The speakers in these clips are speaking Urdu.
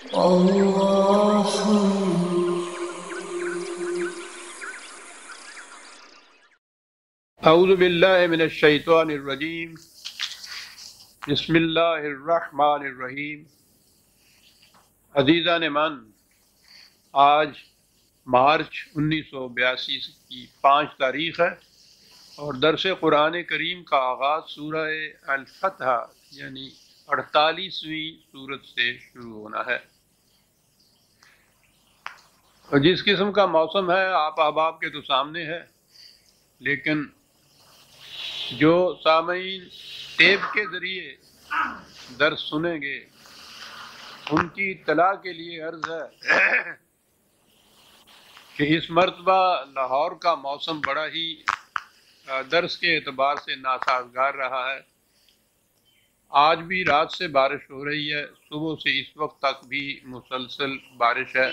اللہ اعوذ باللہ من الشیطان الرجیم بسم اللہ الرحمن الرحیم۔ عزیزان من، آج مارچ 1982 کی 5 تاریخ ہے اور درس قرآن کریم کا آغاز سورہ الفتح یعنی 48ویں سورت سے شروع ہونا ہے۔ اور جس قسم کا موسم ہے آپ احباب کے تو سامنے ہے، لیکن جو سامعین ٹیپ کے ذریعے درس سنیں گے ان کی اطلاع کے لیے عرض ہے کہ اس مرتبہ لاہور کا موسم بڑا ہی درس کے اعتبار سے ناسازگار رہا ہے۔ آج بھی رات سے بارش ہو رہی ہے، صبح سے اس وقت تک بھی مسلسل بارش ہے۔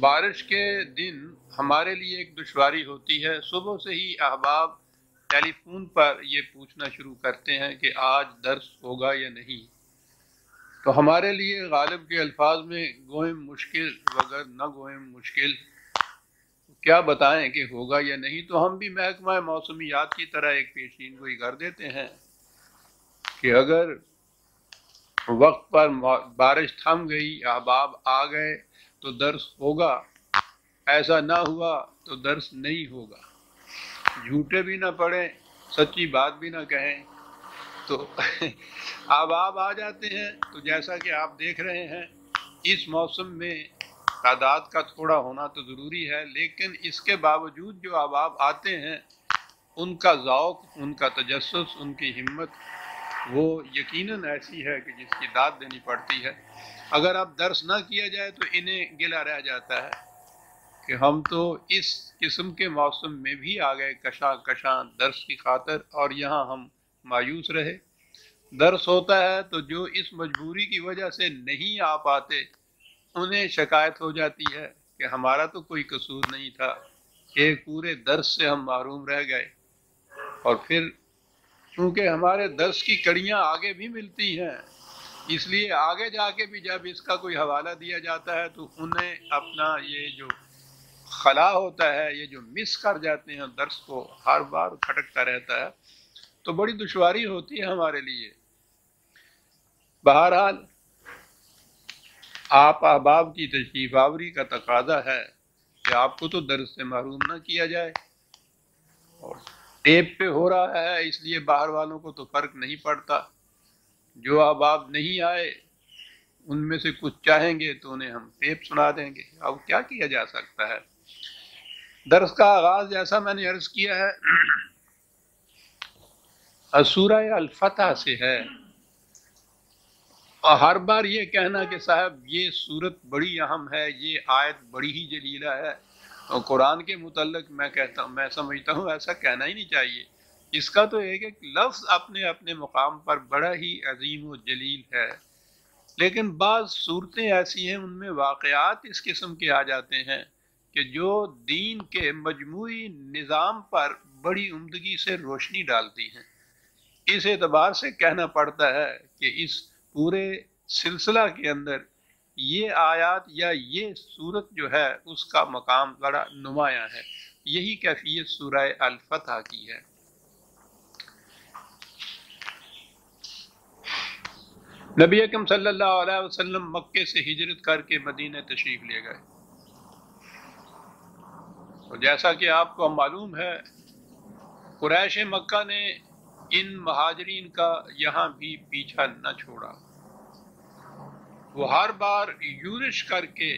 بارش کے دن ہمارے لیے ایک دشواری ہوتی ہے، صبح سے ہی احباب ٹیلی فون پر یہ پوچھنا شروع کرتے ہیں کہ آج درس ہوگا یا نہیں۔ تو ہمارے لیے غالب کے الفاظ میں گوئم مشکل وگر نہ گوئم مشکل، کیا بتائیں کہ ہوگا یا نہیں۔ تو ہم بھی محکمہ موسمیات کی طرح ایک پیشین گوئی کر دیتے ہیں کہ اگر وقت پر بارش تھم گئی، احباب آ گئے تو درس ہوگا، ایسا نہ ہوا تو درس نہیں ہوگا۔ جھوٹے بھی نہ پڑیں، سچی بات بھی نہ کہیں۔ تو احباب آ جاتے ہیں، تو جیسا کہ آپ دیکھ رہے ہیں اس موسم میں تعداد کا تھوڑا ہونا تو ضروری ہے، لیکن اس کے باوجود جو احباب آتے ہیں ان کا ذوق، ان کا تجسس، ان کی ہمت وہ یقیناً ایسی ہے کہ جس کی داد دینی پڑتی ہے۔ اگر اب درس نہ کیا جائے تو انہیں گلہ رہ جاتا ہے کہ ہم تو اس قسم کے موسم میں بھی آ گئے کشاں کشاں درس کی خاطر، اور یہاں ہم مایوس رہے۔ درس ہوتا ہے تو جو اس مجبوری کی وجہ سے نہیں آ پاتے انہیں شکایت ہو جاتی ہے کہ ہمارا تو کوئی قصور نہیں تھا، ایک پورے درس سے ہم محروم رہ گئے۔ اور پھر چونکہ ہمارے درس کی کڑیاں آگے بھی ملتی ہیں، اس لیے آگے جا کے بھی جب اس کا کوئی حوالہ دیا جاتا ہے تو انہیں اپنا یہ جو خلا ہوتا ہے، یہ جو مس کر جاتے ہیں درس کو، ہر بار کھٹکتا رہتا ہے، تو بڑی دشواری ہوتی ہے ہمارے لیے۔ بہرحال آپ احباب کی تشریف آوری کا تقاضا ہے کہ آپ کو تو درس سے محروم نہ کیا جائے، اور ٹیپ پہ ہو رہا ہے اس لیے باہر والوں کو تو فرق نہیں پڑتا۔ جو احباب نہیں آئے ان میں سے کچھ چاہیں گے تو انہیں ہم ٹیپ سنا دیں گے، اب کیا کیا جا سکتا ہے۔ درس کا آغاز جیسا میں نے عرض کیا ہے سورہ الفتح سے ہے، اور ہر بار یہ کہنا کہ صاحب یہ صورت بڑی اہم ہے، یہ آیت بڑی ہی جلیلہ ہے، اور قرآن کے متعلق میں سمجھتا ہوں ایسا کہنا ہی نہیں چاہیے۔ اس کا تو ایک ایک لفظ اپنے اپنے مقام پر بڑا ہی عظیم و جلیل ہے، لیکن بعض صورتیں ایسی ہیں ان میں واقعات اس قسم کے آ جاتے ہیں کہ جو دین کے مجموعی نظام پر بڑی عمدگی سے روشنی ڈالتی ہیں۔ اس اعتبار سے کہنا پڑتا ہے کہ اس پورے سلسلہ کے اندر یہ آیات یا یہ صورت جو ہے اس کا مقام بڑا نمایاں ہے۔ یہی کیفیت سورہ الفتح کی ہے۔ نبی اکرم صلی اللہ علیہ وسلم مکے سے ہجرت کر کے مدینہ تشریف لے گئے، اور جیسا کہ آپ کو معلوم ہے قریش مکہ نے ان مہاجرین کا یہاں بھی پیچھا نہ چھوڑا۔ وہ ہر بار یورش کر کے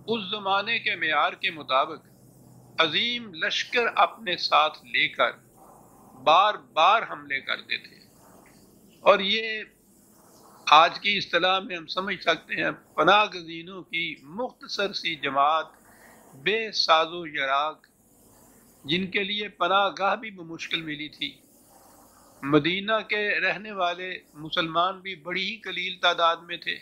اس زمانے کے معیار کے مطابق عظیم لشکر اپنے ساتھ لے کر بار بار حملے کرتے تھے، اور یہ آج کی اصطلاح میں ہم سمجھ سکتے ہیں پناہ گزینوں کی مختصر سی جماعت، بے ساز و یراغ، جن کے لیے پناہ گاہ بھی بمشکل ملی تھی۔ مدینہ کے رہنے والے مسلمان بھی بڑی ہی قلیل تعداد میں تھے،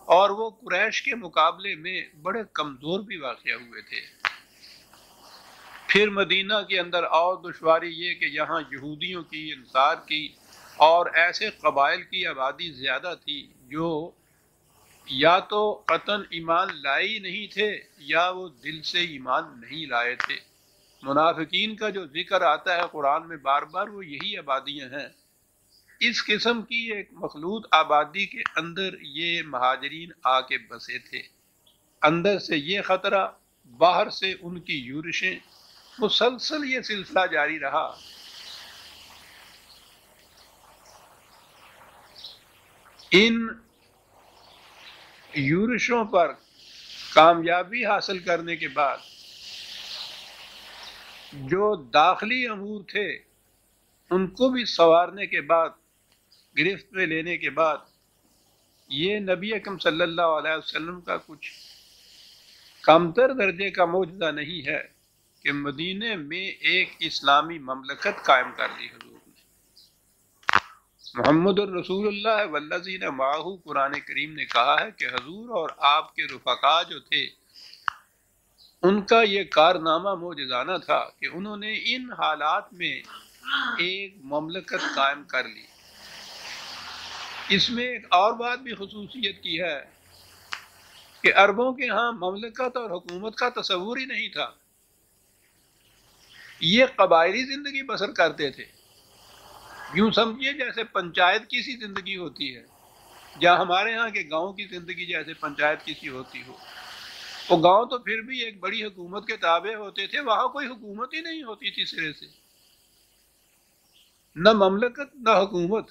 اور وہ قریش کے مقابلے میں بڑے کمزور بھی واقع ہوئے تھے۔ پھر مدینہ کے اندر اور دشواری یہ کہ یہاں یہودیوں کی، انصار کی اور ایسے قبائل کی آبادی زیادہ تھی جو یا تو قطعاً ایمان لائے ہی نہیں تھے یا وہ دل سے ایمان نہیں لائے تھے۔ منافقین کا جو ذکر آتا ہے قرآن میں بار بار، وہ یہی آبادیاں ہیں۔ اس قسم کی ایک مخلوط آبادی کے اندر یہ مہاجرین آ کے بسے تھے۔ اندر سے یہ خطرہ، باہر سے ان کی یورشیں، مسلسل یہ سلسلہ جاری رہا۔ ان یورشوں پر کامیابی حاصل کرنے کے بعد جو داخلی امور تھے ان کو بھی سنوارنے کے بعد، گرفت میں لینے کے بعد، یہ نبی اکرم صلی اللہ علیہ وسلم کا کچھ کمتر درجے کا معجزہ نہیں ہے کہ مدینے میں ایک اسلامی مملکت قائم کر دی حضور نے۔ محمد الرسول اللہ والذین معہ، قرآن کریم نے کہا ہے کہ حضور اور آپ کے رفقا جو تھے ان کا یہ کارنامہ معجزانہ تھا کہ انہوں نے ان حالات میں ایک مملکت قائم کر لی۔ اس میں ایک اور بات بھی خصوصیت کی ہے کہ عربوں کے ہاں مملکت اور حکومت کا تصور ہی نہیں تھا، یہ قبائلی زندگی بسر کرتے تھے۔ یوں سمجھیے جیسے پنچایت کی سی زندگی ہوتی ہے، جہاں ہمارے ہاں کے گاؤں کی زندگی جیسے پنچایت کی سی ہوتی ہو۔ وہ گاؤں تو پھر بھی ایک بڑی حکومت کے تابع ہوتے تھے، وہاں کوئی حکومت ہی نہیں ہوتی تھی سرے سے، نہ مملکت نہ حکومت۔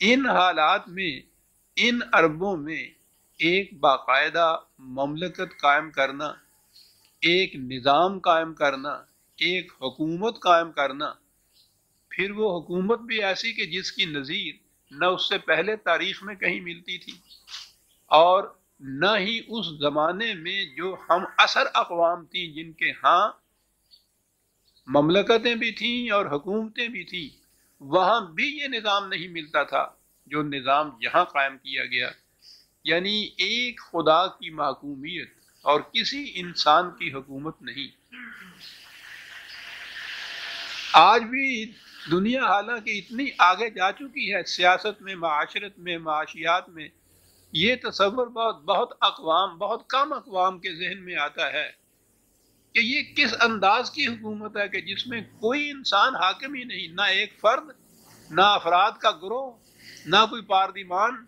ان حالات میں ان عربوں میں ایک باقاعدہ مملکت قائم کرنا، ایک نظام قائم کرنا، ایک حکومت قائم کرنا، پھر وہ حکومت بھی ایسی کہ جس کی نظیر نہ اس سے پہلے تاریخ میں کہیں ملتی تھی، اور نہ ہی اس زمانے میں جو ہم عصر اقوام تھیں جن کے ہاں مملکتیں بھی تھیں اور حکومتیں بھی تھیں، وہاں بھی یہ نظام نہیں ملتا تھا جو نظام یہاں قائم کیا گیا۔ یعنی ایک خدا کی محکومیت اور کسی انسان کی حکومت نہیں۔ آج بھی دنیا حالانکہ اتنی آگے جا چکی ہے سیاست میں، معاشرت میں، معاشیات میں، یہ تصور بہت اقوام، بہت کم اقوام کے ذہن میں آتا ہے کہ یہ کس انداز کی حکومت ہے کہ جس میں کوئی انسان حاکم ہی نہیں، نہ ایک فرد، نہ افراد کا گروہ، نہ کوئی پارلیمان،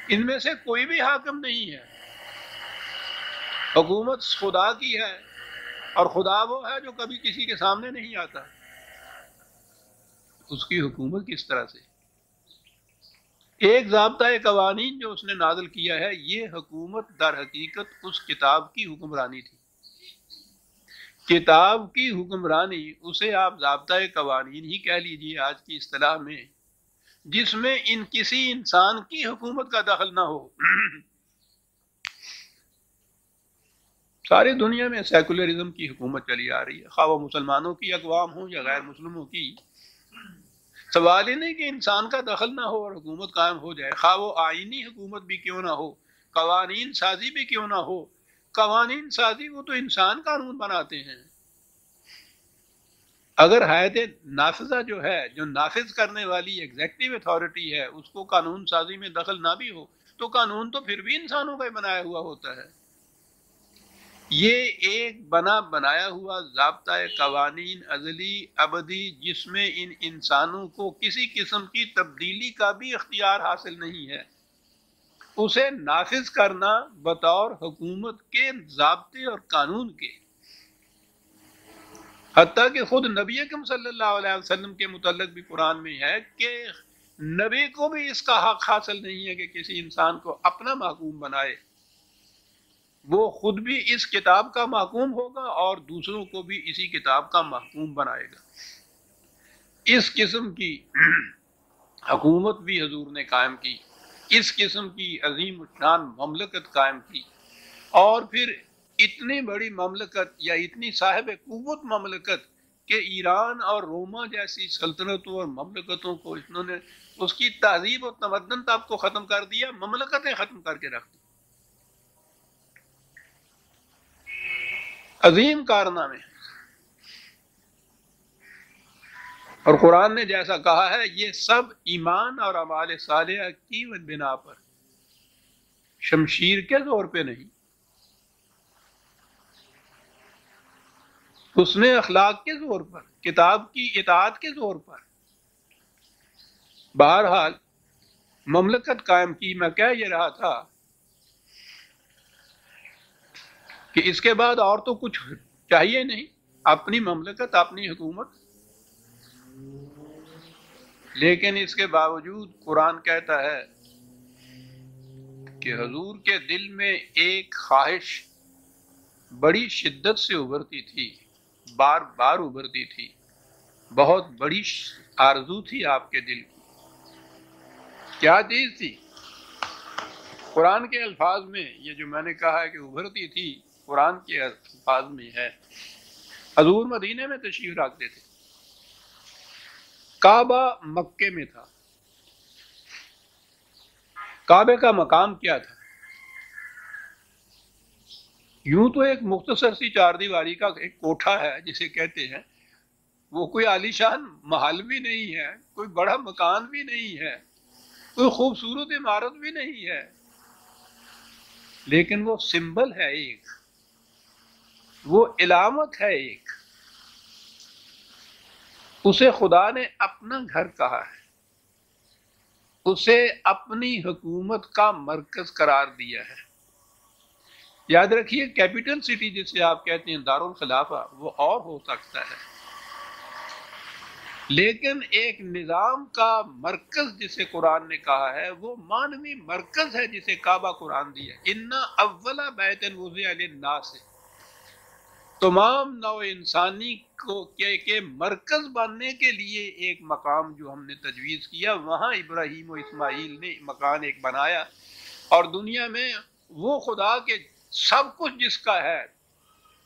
ان میں سے کوئی بھی حاکم نہیں ہے۔ حکومت خدا کی ہے، اور خدا وہ ہے جو کبھی کسی کے سامنے نہیں آتا۔ اس کی حکومت کس طرح سے؟ ایک ضابطۂ قوانین جو اس نے نازل کیا ہے، یہ حکومت در حقیقت اس کتاب کی حکمرانی تھی۔ کتاب کی حکمرانی، اسے آپ ضابطۂ قوانین ہی کہہ لیجیے آج کی اصطلاح میں، جس میں ان کسی انسان کی حکومت کا دخل نہ ہو۔ ساری دنیا میں سیکولرزم کی حکومت چلی آ رہی ہے، خواہ وہ مسلمانوں کی اقوام ہوں یا غیر مسلموں کی۔ سوال ہی نہیں کہ انسان کا دخل نہ ہو اور حکومت قائم ہو جائے، خواہ وہ آئینی حکومت بھی کیوں نہ ہو، قوانین سازی بھی کیوں نہ ہو۔ قوانین سازی وہ تو انسان قانون بناتے ہیں۔ اگر ہیئت نافذہ جو ہے، جو نافذ کرنے والی ایگزیکٹو اتھارٹی ہے، اس کو قانون سازی میں دخل نہ بھی ہو تو قانون تو پھر بھی انسانوں کا ہی بنایا ہوا ہوتا ہے۔ یہ ایک بنا بنایا ہوا ضابطۂ قوانین ازلی ابدی، جس میں ان انسانوں کو کسی قسم کی تبدیلی کا بھی اختیار حاصل نہیں ہے، اسے نافذ کرنا بطور حکومت کے ضابطے اور قانون کے۔ حتیٰ کہ خود نبی اکرم صلی اللہ علیہ وسلم کے متعلق بھی قرآن میں ہے کہ نبی کو بھی اس کا حق حاصل نہیں ہے کہ کسی انسان کو اپنا محکوم بنائے۔ وہ خود بھی اس کتاب کا محکوم ہوگا اور دوسروں کو بھی اسی کتاب کا محکوم بنائے گا۔ اس قسم کی حکومت بھی حضور نے قائم کی، اس قسم کی عظیم الشان مملکت قائم کی، اور پھر اتنی بڑی مملکت یا اتنی صاحب قوت مملکت کہ ایران اور روما جیسی سلطنتوں اور مملکتوں کو انہوں نے اس کی تہذیب و تمدن تب کو ختم کر دیا، مملکتیں ختم کر کے رکھ دی۔ عظیم کارنامے۔ اور قرآن نے جیسا کہا ہے یہ سب ایمان اور اعمال صالحہ کی بنا پر، شمشیر کے زور پہ نہیں، حسن اخلاق کے زور پر، کتاب کی اطاعت کے زور پر۔ بہرحال مملکت قائم کی۔ میں کہہ یہ رہا تھا کہ اس کے بعد اور تو کچھ چاہیے نہیں، اپنی مملکت، اپنی حکومت۔ لیکن اس کے باوجود قرآن کہتا ہے کہ حضور کے دل میں ایک خواہش بڑی شدت سے ابھرتی تھی، بار بار ابھرتی تھی، بہت بڑی آرزو تھی آپ کے دل کی۔ کیا چیز تھی؟ قرآن کے الفاظ میں، یہ جو میں نے کہا ہے کہ ابھرتی تھی، قرآن کے الفاظ میں ہے۔ حضور مدینے میں تشریف رکھتے تھے، کعبہ مکے میں تھا۔ کعبے کا مقام کیا تھا؟ یوں تو ایک مختصر سی چار دیواری کا ایک کوٹھا ہے جسے کہتے ہیں، وہ کوئی عالیشان محل بھی نہیں ہے، کوئی بڑا مکان بھی نہیں ہے، کوئی خوبصورت عمارت بھی نہیں ہے، لیکن وہ سمبل ہے، ایک وہ علامت ہے، ایک اسے خدا نے اپنا گھر کہا ہے، اسے اپنی حکومت کا مرکز قرار دیا ہے۔ یاد رکھیے، کیپٹل سٹی جسے آپ کہتے ہیں، دارالخلافہ، وہ اور ہو سکتا ہے، لیکن ایک نظام کا مرکز جسے قرآن نے کہا ہے، وہ مانوی مرکز ہے جسے کعبہ قرآن دیا۔ اِنَّ أَوَّلَ بَيْتٍ وُضِعَ لِلنَّاسِ، تمام نوع انسانی کو کے مرکز بننے کے لیے ایک مقام جو ہم نے تجویز کیا، وہاں ابراہیم و اسماعیل نے مکان ایک بنایا، اور دنیا میں وہ خدا کے سب کچھ جس کا ہے،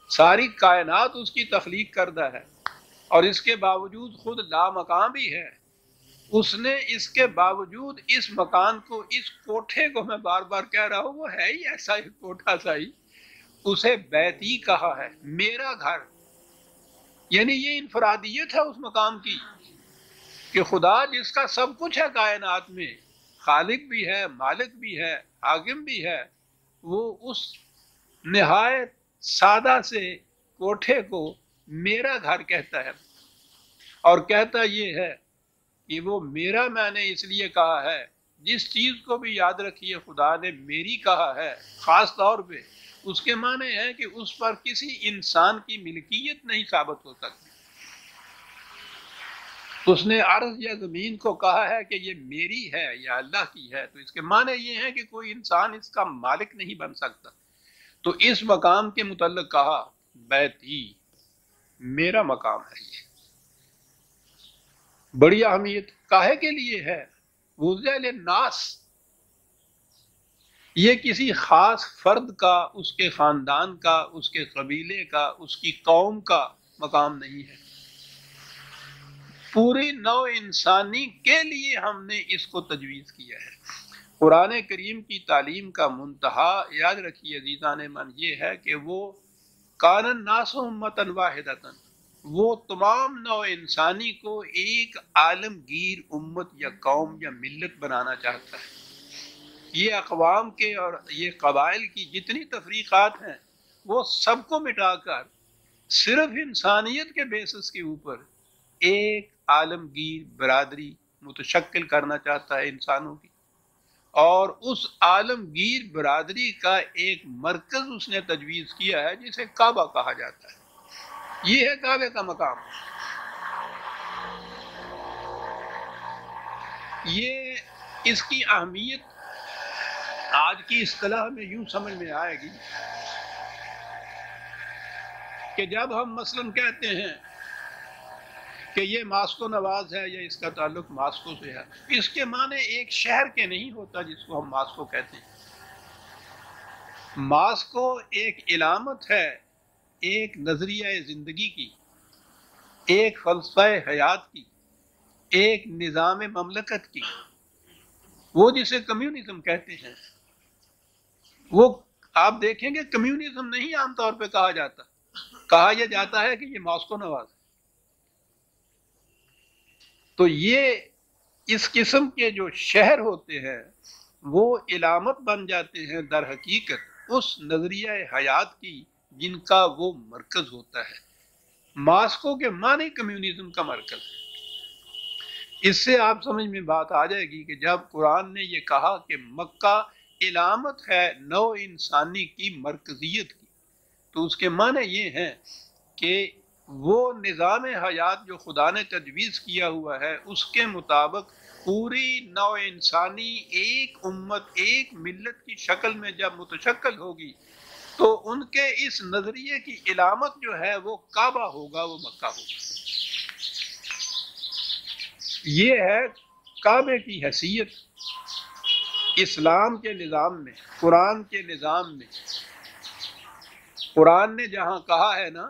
ساری کائنات اس کی تخلیق کردہ ہے، اور اس کے باوجود خود لامکان بھی ہے۔ اس نے اس کے باوجود اس مکان کو، اس کوٹھے کو، میں بار بار کہہ رہا ہوں، وہ ہے ہی ایسا ہی کوٹھا سا ہی، اسے بیتی کہا ہے، میرا گھر۔ یعنی یہ انفرادیت ہے اس مقام کی کہ خدا جس کا سب کچھ ہے کائنات میں، خالق بھی ہے، مالک بھی ہے، حاکم بھی ہے، وہ اس نہایت سادہ سے کوٹھے کو میرا گھر کہتا ہے، اور کہتا یہ ہے کہ وہ میرا میں نے اس لیے کہا ہے، جس چیز کو بھی یاد رکھیے خدا نے میری کہا ہے، خاص طور پہ اس کے معنی ہے کہ اس پر کسی انسان کی ملکیت نہیں ثابت ہو سکتی۔ اس نے ارض یا زمین کو کہا ہے کہ یہ میری ہے یا اللہ کی ہے، تو اس کے معنی یہ ہے کہ کوئی انسان اس کا مالک نہیں بن سکتا۔ تو اس مقام کے متعلق کہا بیتی، میرا مقام ہے۔ یہ بڑی اہمیت کاہے کے لیے ہے؟ وُضِعَ لِلنَّاسِ، یہ کسی خاص فرد کا، اس کے خاندان کا، اس کے قبیلے کا، اس کی قوم کا مقام نہیں ہے، پوری نوع انسانی کے لیے ہم نے اس کو تجویز کیا ہے۔ قرآن کریم کی تعلیم کا منتہا، یاد رکھیے عزیزان من، یہ ہے کہ وہ کان الناس امۃ واحدۃ، وہ تمام نوع انسانی کو ایک عالمگیر امت یا قوم یا ملت بنانا چاہتا ہے۔ یہ اقوام کے اور یہ قبائل کی جتنی تفریقات ہیں، وہ سب کو مٹا کر صرف انسانیت کے بیسس کے اوپر ایک عالمگیر برادری متشکل کرنا چاہتا ہے انسانوں کی، اور اس عالمگیر برادری کا ایک مرکز اس نے تجویز کیا ہے جسے کعبہ کہا جاتا ہے۔ یہ ہے کعبے کا مقام۔ یہ اس کی اہمیت آج کی اصطلاح میں یوں سمجھ میں آئے گی کہ جب ہم مثلاً کہتے ہیں کہ یہ ماسکو نواز ہے یا اس کا تعلق ماسکو سے ہے، اس کے معنی ایک شہر کے نہیں ہوتا جس کو ہم ماسکو کہتے ہیں۔ ماسکو ایک علامت ہے، ایک نظریہ زندگی کی، ایک فلسفہ حیات کی، ایک نظام مملکت کی، وہ جسے کمیونزم کہتے ہیں۔ وہ آپ دیکھیں گے کمیونزم نہیں عام طور پہ کہا جاتا، کہا یہ جاتا ہے کہ یہ ماسکو نواز ہے۔ تو یہ اس قسم کے جو شہر ہوتے ہیں وہ علامت بن جاتے ہیں در حقیقت اس نظریہ حیات کی جن کا وہ مرکز ہوتا ہے۔ ماسکو کے معنی کمیونزم کا مرکز ہے۔ اس سے آپ سمجھ میں بات آ جائے گی کہ جب قرآن نے یہ کہا کہ مکہ علامت ہے نو انسانی کی مرکزیت کی، تو اس کے معنی یہ ہیں کہ وہ نظام حیات جو خدا نے تجویز کیا ہوا ہے اس کے مطابق پوری نو انسانی ایک امت ایک ملت کی شکل میں جب متشکل ہوگی تو ان کے اس نظریے کی علامت جو ہے وہ کعبہ ہوگا، وہ مکہ ہوگا۔ یہ ہے کعبے کی حیثیت اسلام کے نظام میں، قرآن کے نظام میں۔ قرآن نے جہاں کہا ہے نا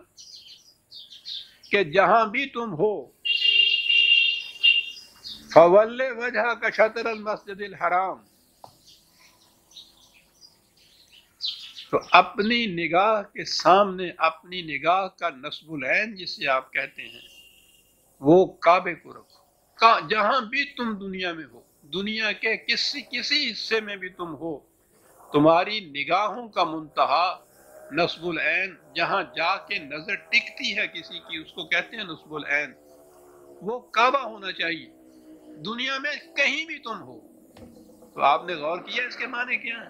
کہ جہاں بھی تم ہو فَوَلِّ وَجْهَكَ شَطْرَ الْمَسْجِدِ الْحَرَامِ، تو اپنی نگاہ کے سامنے اپنی نگاہ کا نصب العین جسے آپ کہتے ہیں وہ کعبے کو رکھو۔ جہاں بھی تم دنیا میں ہو، دنیا کے کسی حصے میں بھی تم ہو، تمہاری نگاہوں کا منتہا نصب العین، جہاں جا کے نظر ٹکتی ہے کسی کی اس کو کہتے ہیں نصب العین، وہ کعبہ ہونا چاہیے۔ دنیا میں کہیں بھی تم ہو۔ تو آپ نے غور کیا اس کے معنی کیا ہے؟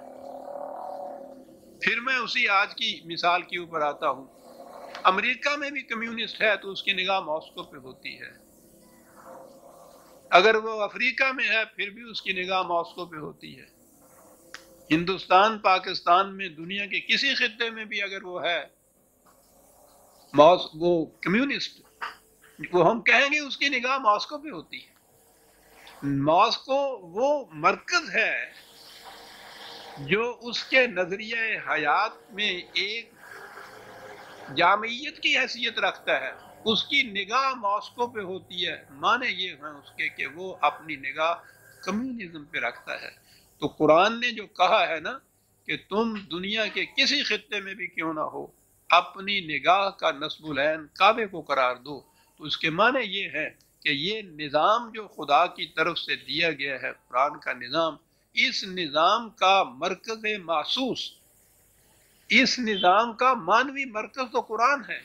پھر میں اسی آج کی مثال کے اوپر آتا ہوں۔ امریکہ میں بھی کمیونسٹ ہے تو اس کی نگاہ ماسکو پہ ہوتی ہے، اگر وہ افریقہ میں ہے پھر بھی اس کی نگاہ ماسکو پہ ہوتی ہے۔ ہندوستان، پاکستان میں، دنیا کے کسی خطے میں بھی اگر وہ ہے وہ کمیونسٹ، وہ ہم کہیں گے اس کی نگاہ ماسکو پہ ہوتی ہے۔ ماسکو وہ مرکز ہے جو اس کے نظریہ حیات میں ایک جامعیت کی حیثیت رکھتا ہے، اس کی نگاہ ماسکو پہ ہوتی ہے۔ معنی یہ ہے اس کے کہ وہ اپنی نگاہ کمیونزم پہ رکھتا ہے۔ تو قرآن نے جو کہا ہے نا کہ تم دنیا کے کسی خطے میں بھی کیوں نہ ہو اپنی نگاہ کا نصب العین کعبے کو قرار دو، تو اس کے معنی یہ ہے کہ یہ نظام جو خدا کی طرف سے دیا گیا ہے، قرآن کا نظام، اس نظام کا مرکز محسوس، اس نظام کا مانوی مرکز تو قرآن ہے،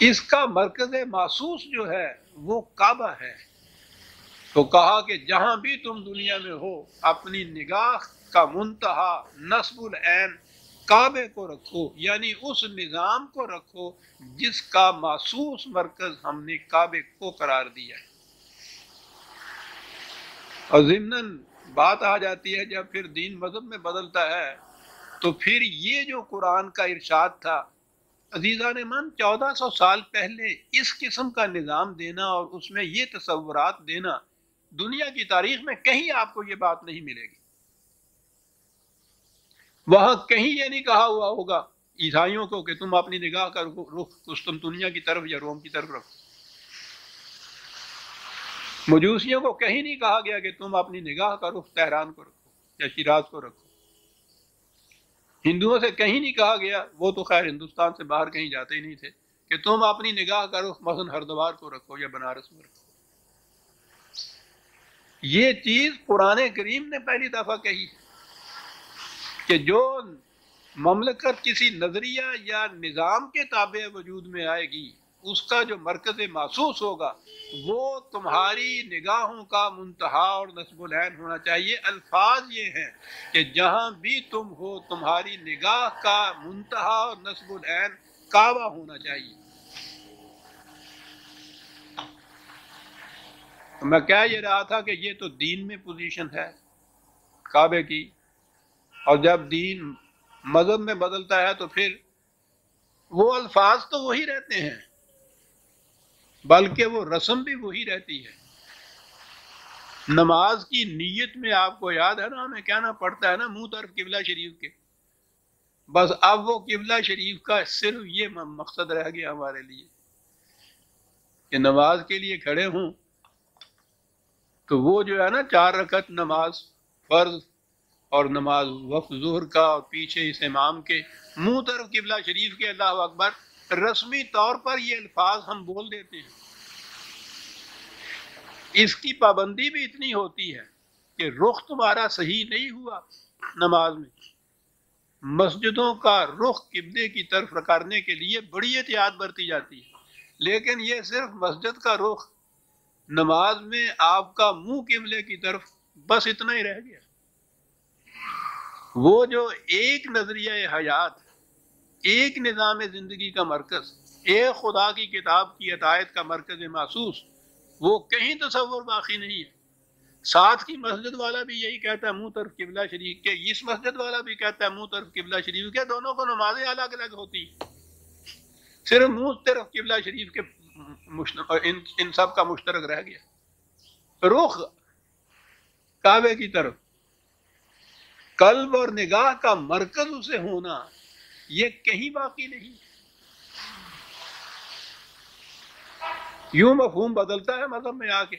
اس کا مرکز محسوس جو ہے وہ کعبہ ہے۔ تو کہا کہ جہاں بھی تم دنیا میں ہو اپنی نگاہ کا منتہا نصب العین کعبے کو رکھو، یعنی اس نظام کو رکھو جس کا محسوس مرکز ہم نے کعبے کو قرار دیا ہے۔ اور ضمناً بات آ جاتی ہے جب پھر دین مذہب میں بدلتا ہے تو پھر یہ جو قرآن کا ارشاد تھا، عزیزان من 1400 سال پہلے اس قسم کا نظام دینا اور اس میں یہ تصورات دینا، دنیا کی تاریخ میں کہیں آپ کو یہ بات نہیں ملے گی۔ وہاں کہیں یہ نہیں کہا ہوا ہوگا عیسائیوں کو کہ تم اپنی نگاہ کا رخ قسطنطنیہ کی طرف یا روم کی طرف رکھو۔ مجوسیوں کو کہیں نہیں کہا گیا کہ تم اپنی نگاہ کا رخ تہران کو رکھو یا شیراز کو رکھو۔ ہندوؤں سے کہیں نہیں کہا گیا، وہ تو خیر ہندوستان سے باہر کہیں جاتے ہی نہیں تھے، کہ تم اپنی نگاہ کا رخ مثلا ہردوار کو رکھو یا بنارس میں رکھو۔ یہ چیز قرآن کریم نے پہلی دفعہ کہی ہے کہ جو مملکت کسی نظریہ یا نظام کے تابع وجود میں آئے گی اس کا جو مرکز محسوس ہوگا وہ تمہاری نگاہوں کا منتہا اور نصب العین ہونا چاہیے۔ الفاظ یہ ہیں کہ جہاں بھی تم ہو تمہاری نگاہ کا منتہا اور نصب العین کعبہ ہونا چاہیے۔ میں کہہ یہ رہا تھا کہ یہ تو دین میں پوزیشن ہے کعبے کی، اور جب دین مذہب میں بدلتا ہے تو پھر وہ الفاظ تو وہی رہتے ہیں بلکہ وہ رسم بھی وہی رہتی ہے۔ نماز کی نیت میں آپ کو یاد ہے نا ہمیں کہنا پڑتا ہے نا منہ طرف قبلہ شریف کے، بس اب وہ قبلہ شریف کا صرف یہ مقصد رہ گیا ہمارے لیے کہ نماز کے لیے کھڑے ہوں تو وہ جو ہے نا 4 رکعت نماز فرض اور نماز وقت ظہر کا اور پیچھے اس امام کے منہ طرف قبلہ شریف کے اللہ اکبر، رسمی طور پر یہ الفاظ ہم بول دیتے ہیں اس کی پابندی بھی اتنی ہوتی ہے کہ رخ تمہارا صحیح نہیں ہوا نماز میں، مسجدوں کا رخ قبلے کی طرف کرنے کے لیے بڑی احتیاط برتی جاتی ہے، لیکن یہ صرف مسجد کا رخ، نماز میں آپ کا منہ قبلے کی طرف، بس اتنا ہی رہ گیا۔ وہ جو ایک نظریہ حیات، ایک نظام زندگی کا مرکز، ایک خدا کی کتاب کی اطاعت کا مرکز محسوس، وہ کہیں تصور باقی نہیں ہے۔ ساتھ کی مسجد والا بھی یہی کہتا ہے منہ طرف قبلہ شریف کے، اس مسجد والا بھی کہتا ہے منہ طرف قبلہ شریف کے، دونوں کو نمازیں الگ الگ ہوتی ہیں، صرف منہ طرف قبلہ شریف کے ان سب کا مشترک رہ گیا۔ رخ کعبے کی طرف، قلب اور نگاہ کا مرکز اسے ہونا، یہ کہیں باقی نہیں۔ یوں مفہوم بدلتا ہے مذہب میں آ کے،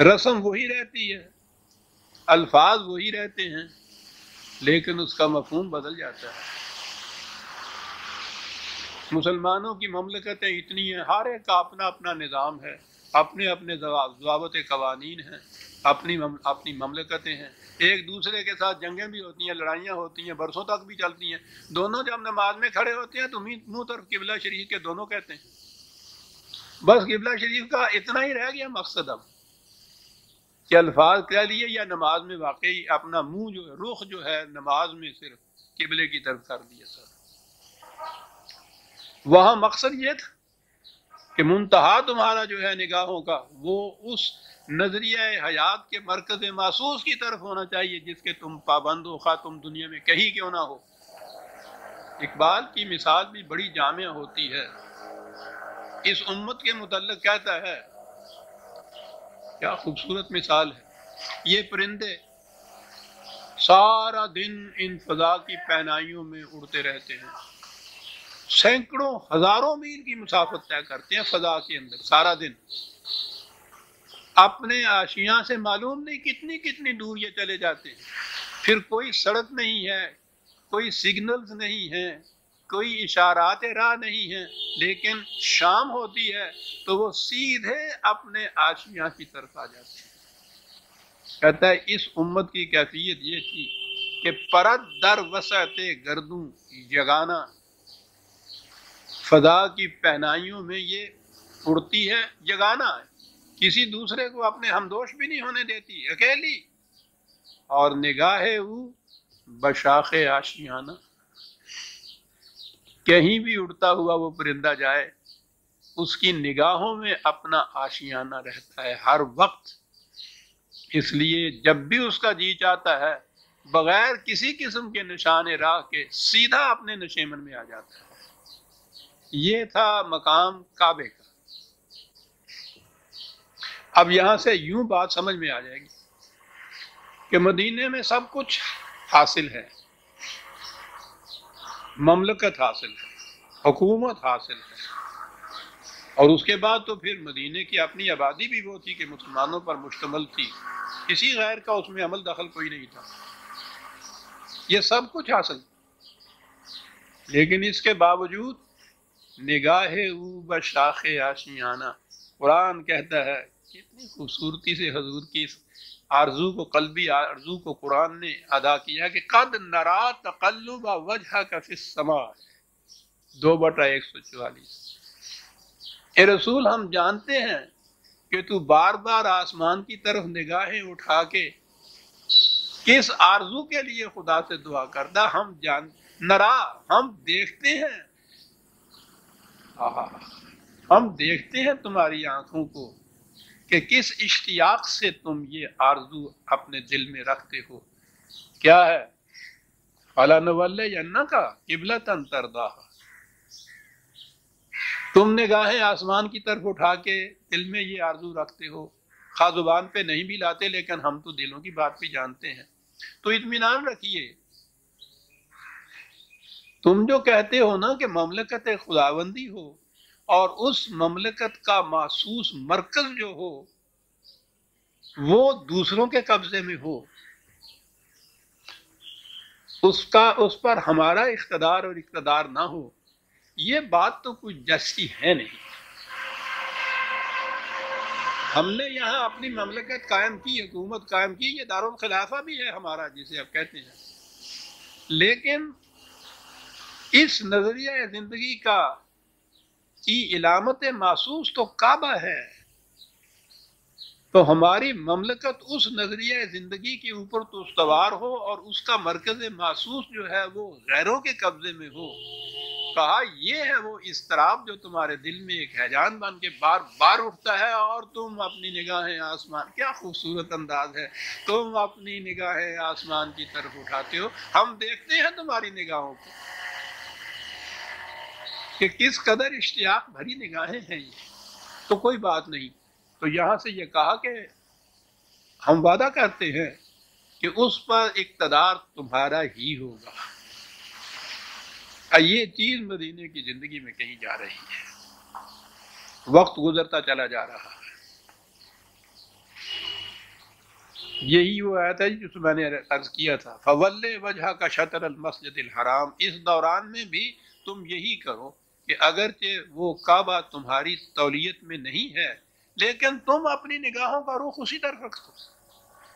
رسم وہی رہتی ہے، الفاظ وہی رہتے ہیں، لیکن اس کا مفہوم بدل جاتا ہے۔ مسلمانوں کی مملکتیں اتنی ہیں، ہر ایک کا اپنا اپنا نظام ہے، اپنے اپنے ضوابط قوانین ہیں، اپنی مملکتیں ہیں، ایک دوسرے کے ساتھ جنگیں بھی ہوتی ہیں، لڑائیاں ہوتی ہیں، برسوں تک بھی چلتی ہیں۔ دونوں جب نماز میں کھڑے ہوتے ہیں تو منہ طرف قبلہ شریف کے دونوں کہتے ہیں، بس قبلہ شریف کا اتنا ہی رہ گیا مقصد اب کہ الفاظ کہہ لیے یا نماز میں واقعی اپنا منہ جو ہے، رخ جو ہے نماز میں صرف قبلے کی طرف کر دیا تھا۔ وہاں مقصد یہ تھا کہ منتہا تمہارا جو ہے نگاہوں کا، وہ اس نظریہ حیات کے مرکز محسوس کی طرف ہونا چاہیے جس کے تم پابند ہو، خواہ تم دنیا میں کہیں کیوں نہ ہو۔ اقبال کی مثال بھی بڑی جامع ہوتی ہے، اس امت کے متعلق کہتا ہے، کیا خوبصورت مثال ہے، یہ پرندے سارا دن ان فضا کی پہنائیوں میں اڑتے رہتے ہیں، سینکڑوں ہزاروں میل کی مسافت طے کرتے ہیں فضا کے اندر سارا دن، اپنے آشیاں سے معلوم نہیں کتنی کتنی دور یہ چلے جاتے ہیں، پھر کوئی سڑک نہیں ہے، کوئی سگنلز نہیں ہیں، کوئی اشارات راہ نہیں ہیں، لیکن شام ہوتی ہے تو وہ سیدھے اپنے آشیاں کی طرف آ جاتے ہیں۔ کہتا ہے اس امت کی کیفیت یہ تھی کہ پرد در وسعت گردوں یگانہ، فضا کی پہنائیوں میں یہ اڑتی ہے، یگانہ ہے، کسی دوسرے کو اپنے ہمدوش بھی نہیں ہونے دیتی، اکیلی، اور نگاہ او بشاخ آشیانہ، کہیں بھی اڑتا ہوا وہ پرندہ جائے، اس کی نگاہوں میں اپنا آشیانہ رہتا ہے ہر وقت، اس لیے جب بھی اس کا جی چاہتا ہے بغیر کسی قسم کے نشان راہ کے سیدھا اپنے نشیمن میں آ جاتا ہے۔ یہ تھا مقام کعبے کا۔ اب یہاں سے یوں بات سمجھ میں آ جائے گی کہ مدینے میں سب کچھ حاصل ہے، مملکت حاصل ہے، حکومت حاصل ہے، اور اس کے بعد تو پھر مدینے کی اپنی آبادی بھی وہ تھی کہ مسلمانوں پر مشتمل تھی، کسی غیر کا اس میں عمل دخل کوئی نہیں تھا، یہ سب کچھ حاصل، لیکن اس کے باوجود نگاہ او بشاخ آشیانہ، قرآن کہتا ہے، کتنی خوبصورتی سے حضور کی اس آرزو کو، قلبی آرزو کو قرآن نے ادا کیا کہ قد نرا تقلب وجہک فی السماء، 2/144۔ اے رسول ہم جانتے ہیں کہ تو بار بار آسمان کی طرف نگاہیں اٹھا کے کس آرزو کے لیے خدا سے دعا کرتا، نرا، ہم دیکھتے ہیں، ہم دیکھتے ہیں تمہاری آنکھوں کو کہ کس اشتیاق سے تم یہ آرزو اپنے دل میں رکھتے ہو، کیا ہے، فَلَنُوَلِّيَنَّكَ قِبْلَةً تَرْضَاهَا، تم نگاہیں آسمان کی طرف اٹھا کے دل میں یہ آرزو رکھتے ہو، خواہ زبان پہ نہیں بھی لاتے لیکن ہم تو دلوں کی بات بھی جانتے ہیں، تو اطمینان رکھیے، تم جو کہتے ہو نا کہ مملکت خداوندی ہو اور اس مملکت کا محسوس مرکز جو ہو وہ دوسروں کے قبضے میں ہو، اس پر ہمارا اقتدار اور اقتدار نہ ہو، یہ بات تو کوئی جستی ہے نہیں۔ ہم نے یہاں اپنی مملکت قائم کی، حکومت قائم کی، یہ دارالخلافہ بھی ہے ہمارا جسے آپ کہتے ہیں، لیکن اس نظریہ زندگی کی علامت محسوس تو کعبہ ہے، تو ہماری مملکت اس نظریہ زندگی کے اوپر تو استوار ہو اور اس کا مرکز محسوس جو ہے وہ غیروں کے قبضے میں ہو۔ کہا یہ ہے وہ اضطراب جو تمہارے دل میں ایک ہیجان بن کے بار بار اٹھتا ہے، اور تم اپنی نگاہیں آسمان، کیا خوبصورت انداز ہے، تم اپنی نگاہیں آسمان کی طرف اٹھاتے ہو، ہم دیکھتے ہیں تمہاری نگاہوں کو کہ کس قدر اشتیاق بھری نگاہیں ہیں یہ، تو کوئی بات نہیں۔ تو یہاں سے یہ کہا کہ ہم وعدہ کرتے ہیں کہ اس پر اقتدار تمہارا ہی ہوگا۔ یہ چیز مدینے کی زندگی میں کہی جا رہی ہے، وقت گزرتا چلا جا رہا ہے۔ یہی وہ آیت ہے جس میں نے عرض کیا تھا، فَوَلِّ وَجْهَكَ شَطْرَ الْمَسْجِدِ الْحَرَامِ، اس دوران میں بھی تم یہی کرو کہ اگرچہ وہ کعبہ تمہاری تولیت میں نہیں ہے، لیکن تم اپنی نگاہوں کا رخ اسی طرف رکھو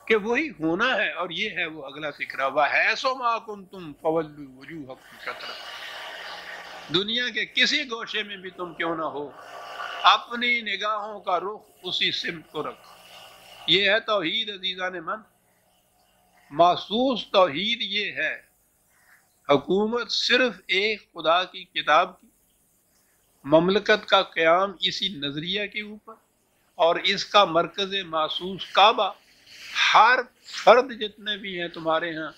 کہ وہی ہونا ہے، اور یہ ہے وہ اگلا فکرہ، وَحَيْثُ مَا كُنتُمْ فَوَلُّوا وُجُوهَكُمْ شَطْرَهُ، دنیا کے کسی گوشے میں بھی تم کیوں نہ ہو، اپنی نگاہوں کا رخ اسی سمت کو رکھو۔ یہ ہے توحید عزیزان من، محسوس توحید یہ ہے، حکومت صرف ایک خدا کی کتاب کی، مملکت کا قیام اسی نظریہ کے اوپر، اور اس کا مرکز محسوس کعبہ، ہر فرد جتنے بھی ہیں تمہارے ہاں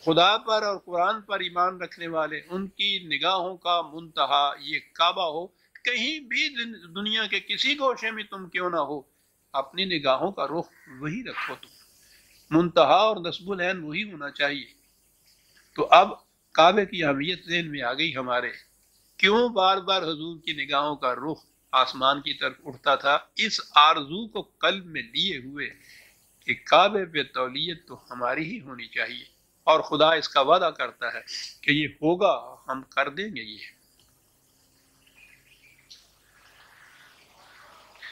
خدا پر اور قرآن پر ایمان رکھنے والے، ان کی نگاہوں کا منتہا یہ کعبہ ہو، کہیں بھی دنیا کے کسی گوشے میں تم کیوں نہ ہو، اپنی نگاہوں کا رخ وہی رکھو، تم منتہا اور نصب العین وہی ہونا چاہیے۔ تو اب کعبے کی اہمیت ذہن میں آ گئی ہمارے، کیوں بار بار حضور کی نگاہوں کا رخ آسمان کی طرف اٹھتا تھا، اس آرزو کو قلب میں لیے ہوئے کہ کعبے پہ تولیت تو ہماری ہی ہونی چاہیے، اور خدا اس کا وعدہ کرتا ہے کہ یہ ہوگا، ہم کر دیں گے۔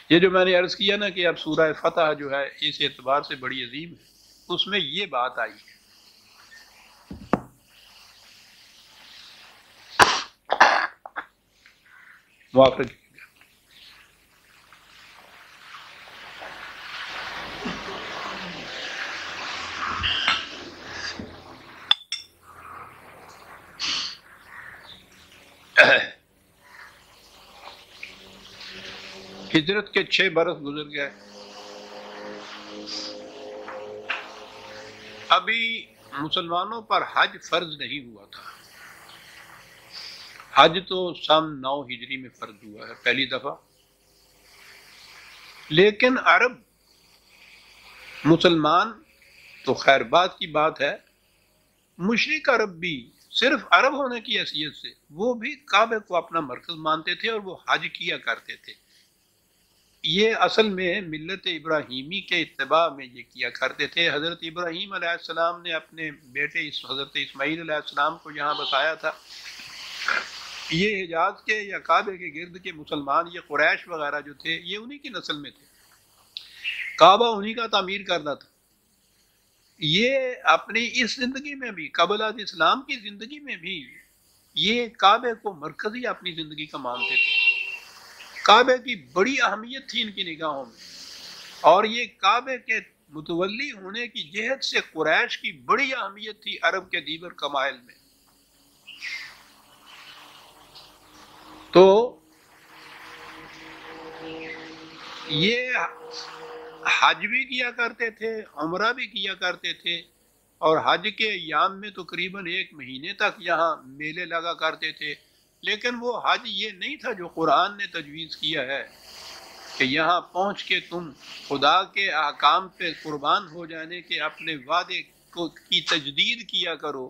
یہ جو میں نے عرض کیا نا کہ اب سورہ فتح جو ہے اس اعتبار سے بڑی عظیم ہے، اس میں یہ بات آئی ہے۔ معاف رکھیے ہجرت کے 6 برس گزر گئے، ابھی مسلمانوں پر حج فرض نہیں ہوا تھا۔ حج تو سن 9 ہجری میں فرض ہوا ہے پہلی دفعہ، لیکن عرب مسلمان تو خیر بات کی بات ہے، مشرک عرب بھی صرف عرب ہونے کی حیثیت سے وہ بھی کعبے کو اپنا مرکز مانتے تھے، اور وہ حج کیا کرتے تھے۔ یہ اصل میں ملت ابراہیمی کے اتباع میں یہ کیا کرتے تھے۔ حضرت ابراہیم علیہ السلام نے اپنے بیٹے حضرت اسماعیل علیہ السلام کو یہاں بسایا تھا۔ یہ حجاز کے یا کعبے کے گرد کے مسلمان، یہ قریش وغیرہ جو تھے، یہ انہی کی نسل میں تھے، کعبہ انہی کا تعمیر کرنا تھا۔ یہ اپنی اس زندگی میں بھی، قبل از اسلام کی زندگی میں بھی، یہ کعبے کو مرکزی اپنی زندگی کا مانتے تھے۔ کعبے کی بڑی اہمیت تھی ان کی نگاہوں میں، اور یہ کعبے کے متولی ہونے کی جہت سے قریش کی بڑی اہمیت تھی عرب کے دیگر قبائل میں۔ تو یہ حج بھی کیا کرتے تھے، عمرہ بھی کیا کرتے تھے، اور حج کے ایام میں تقریباً 1 مہینے تک یہاں میلے لگا کرتے تھے۔ لیکن وہ حج یہ نہیں تھا جو قرآن نے تجویز کیا ہے کہ یہاں پہنچ کے تم خدا کے احکام پہ قربان ہو جانے کے اپنے وعدے کی تجدید کیا کرو۔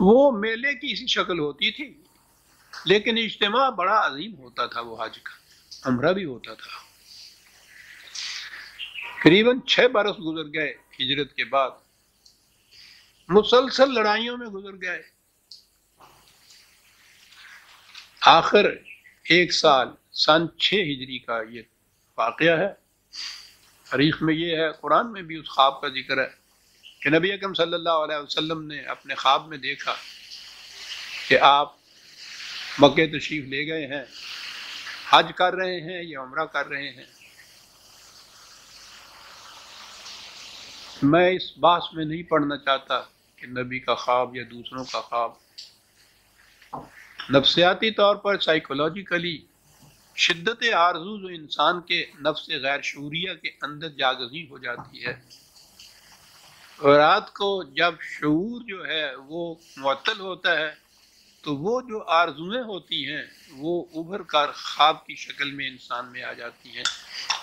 وہ میلے کی اسی شکل ہوتی تھی، لیکن اجتماع بڑا عظیم ہوتا تھا وہ حج کا، عمرہ بھی ہوتا تھا۔ قریباً 6 برس گزر گئے ہجرت کے بعد، مسلسل لڑائیوں میں گزر گئے. آخر ایک سال سن 6 ہجری کا یہ واقعہ ہے. تاریخ میں یہ ہے، قرآن میں بھی اس خواب کا ذکر ہے کہ نبی اکرم صلی اللہ علیہ وسلم نے اپنے خواب میں دیکھا کہ آپ مکہ تشریف لے گئے ہیں، حج کر رہے ہیں یا عمرہ کر رہے ہیں. میں اس بحث میں نہیں پڑھنا چاہتا کہ نبی کا خواب یا دوسروں کا خواب. نفسیاتی طور پر سائیکولوجیکلی شدت آرزو جو انسان کے نفس غیر شعوریہ کے اندر جاگزی ہو جاتی ہے، اور رات کو جب شعور جو ہے وہ معطل ہوتا ہے تو وہ جو آرزویں ہوتی ہیں وہ ابھر کر خواب کی شکل میں انسان میں آ جاتی ہیں.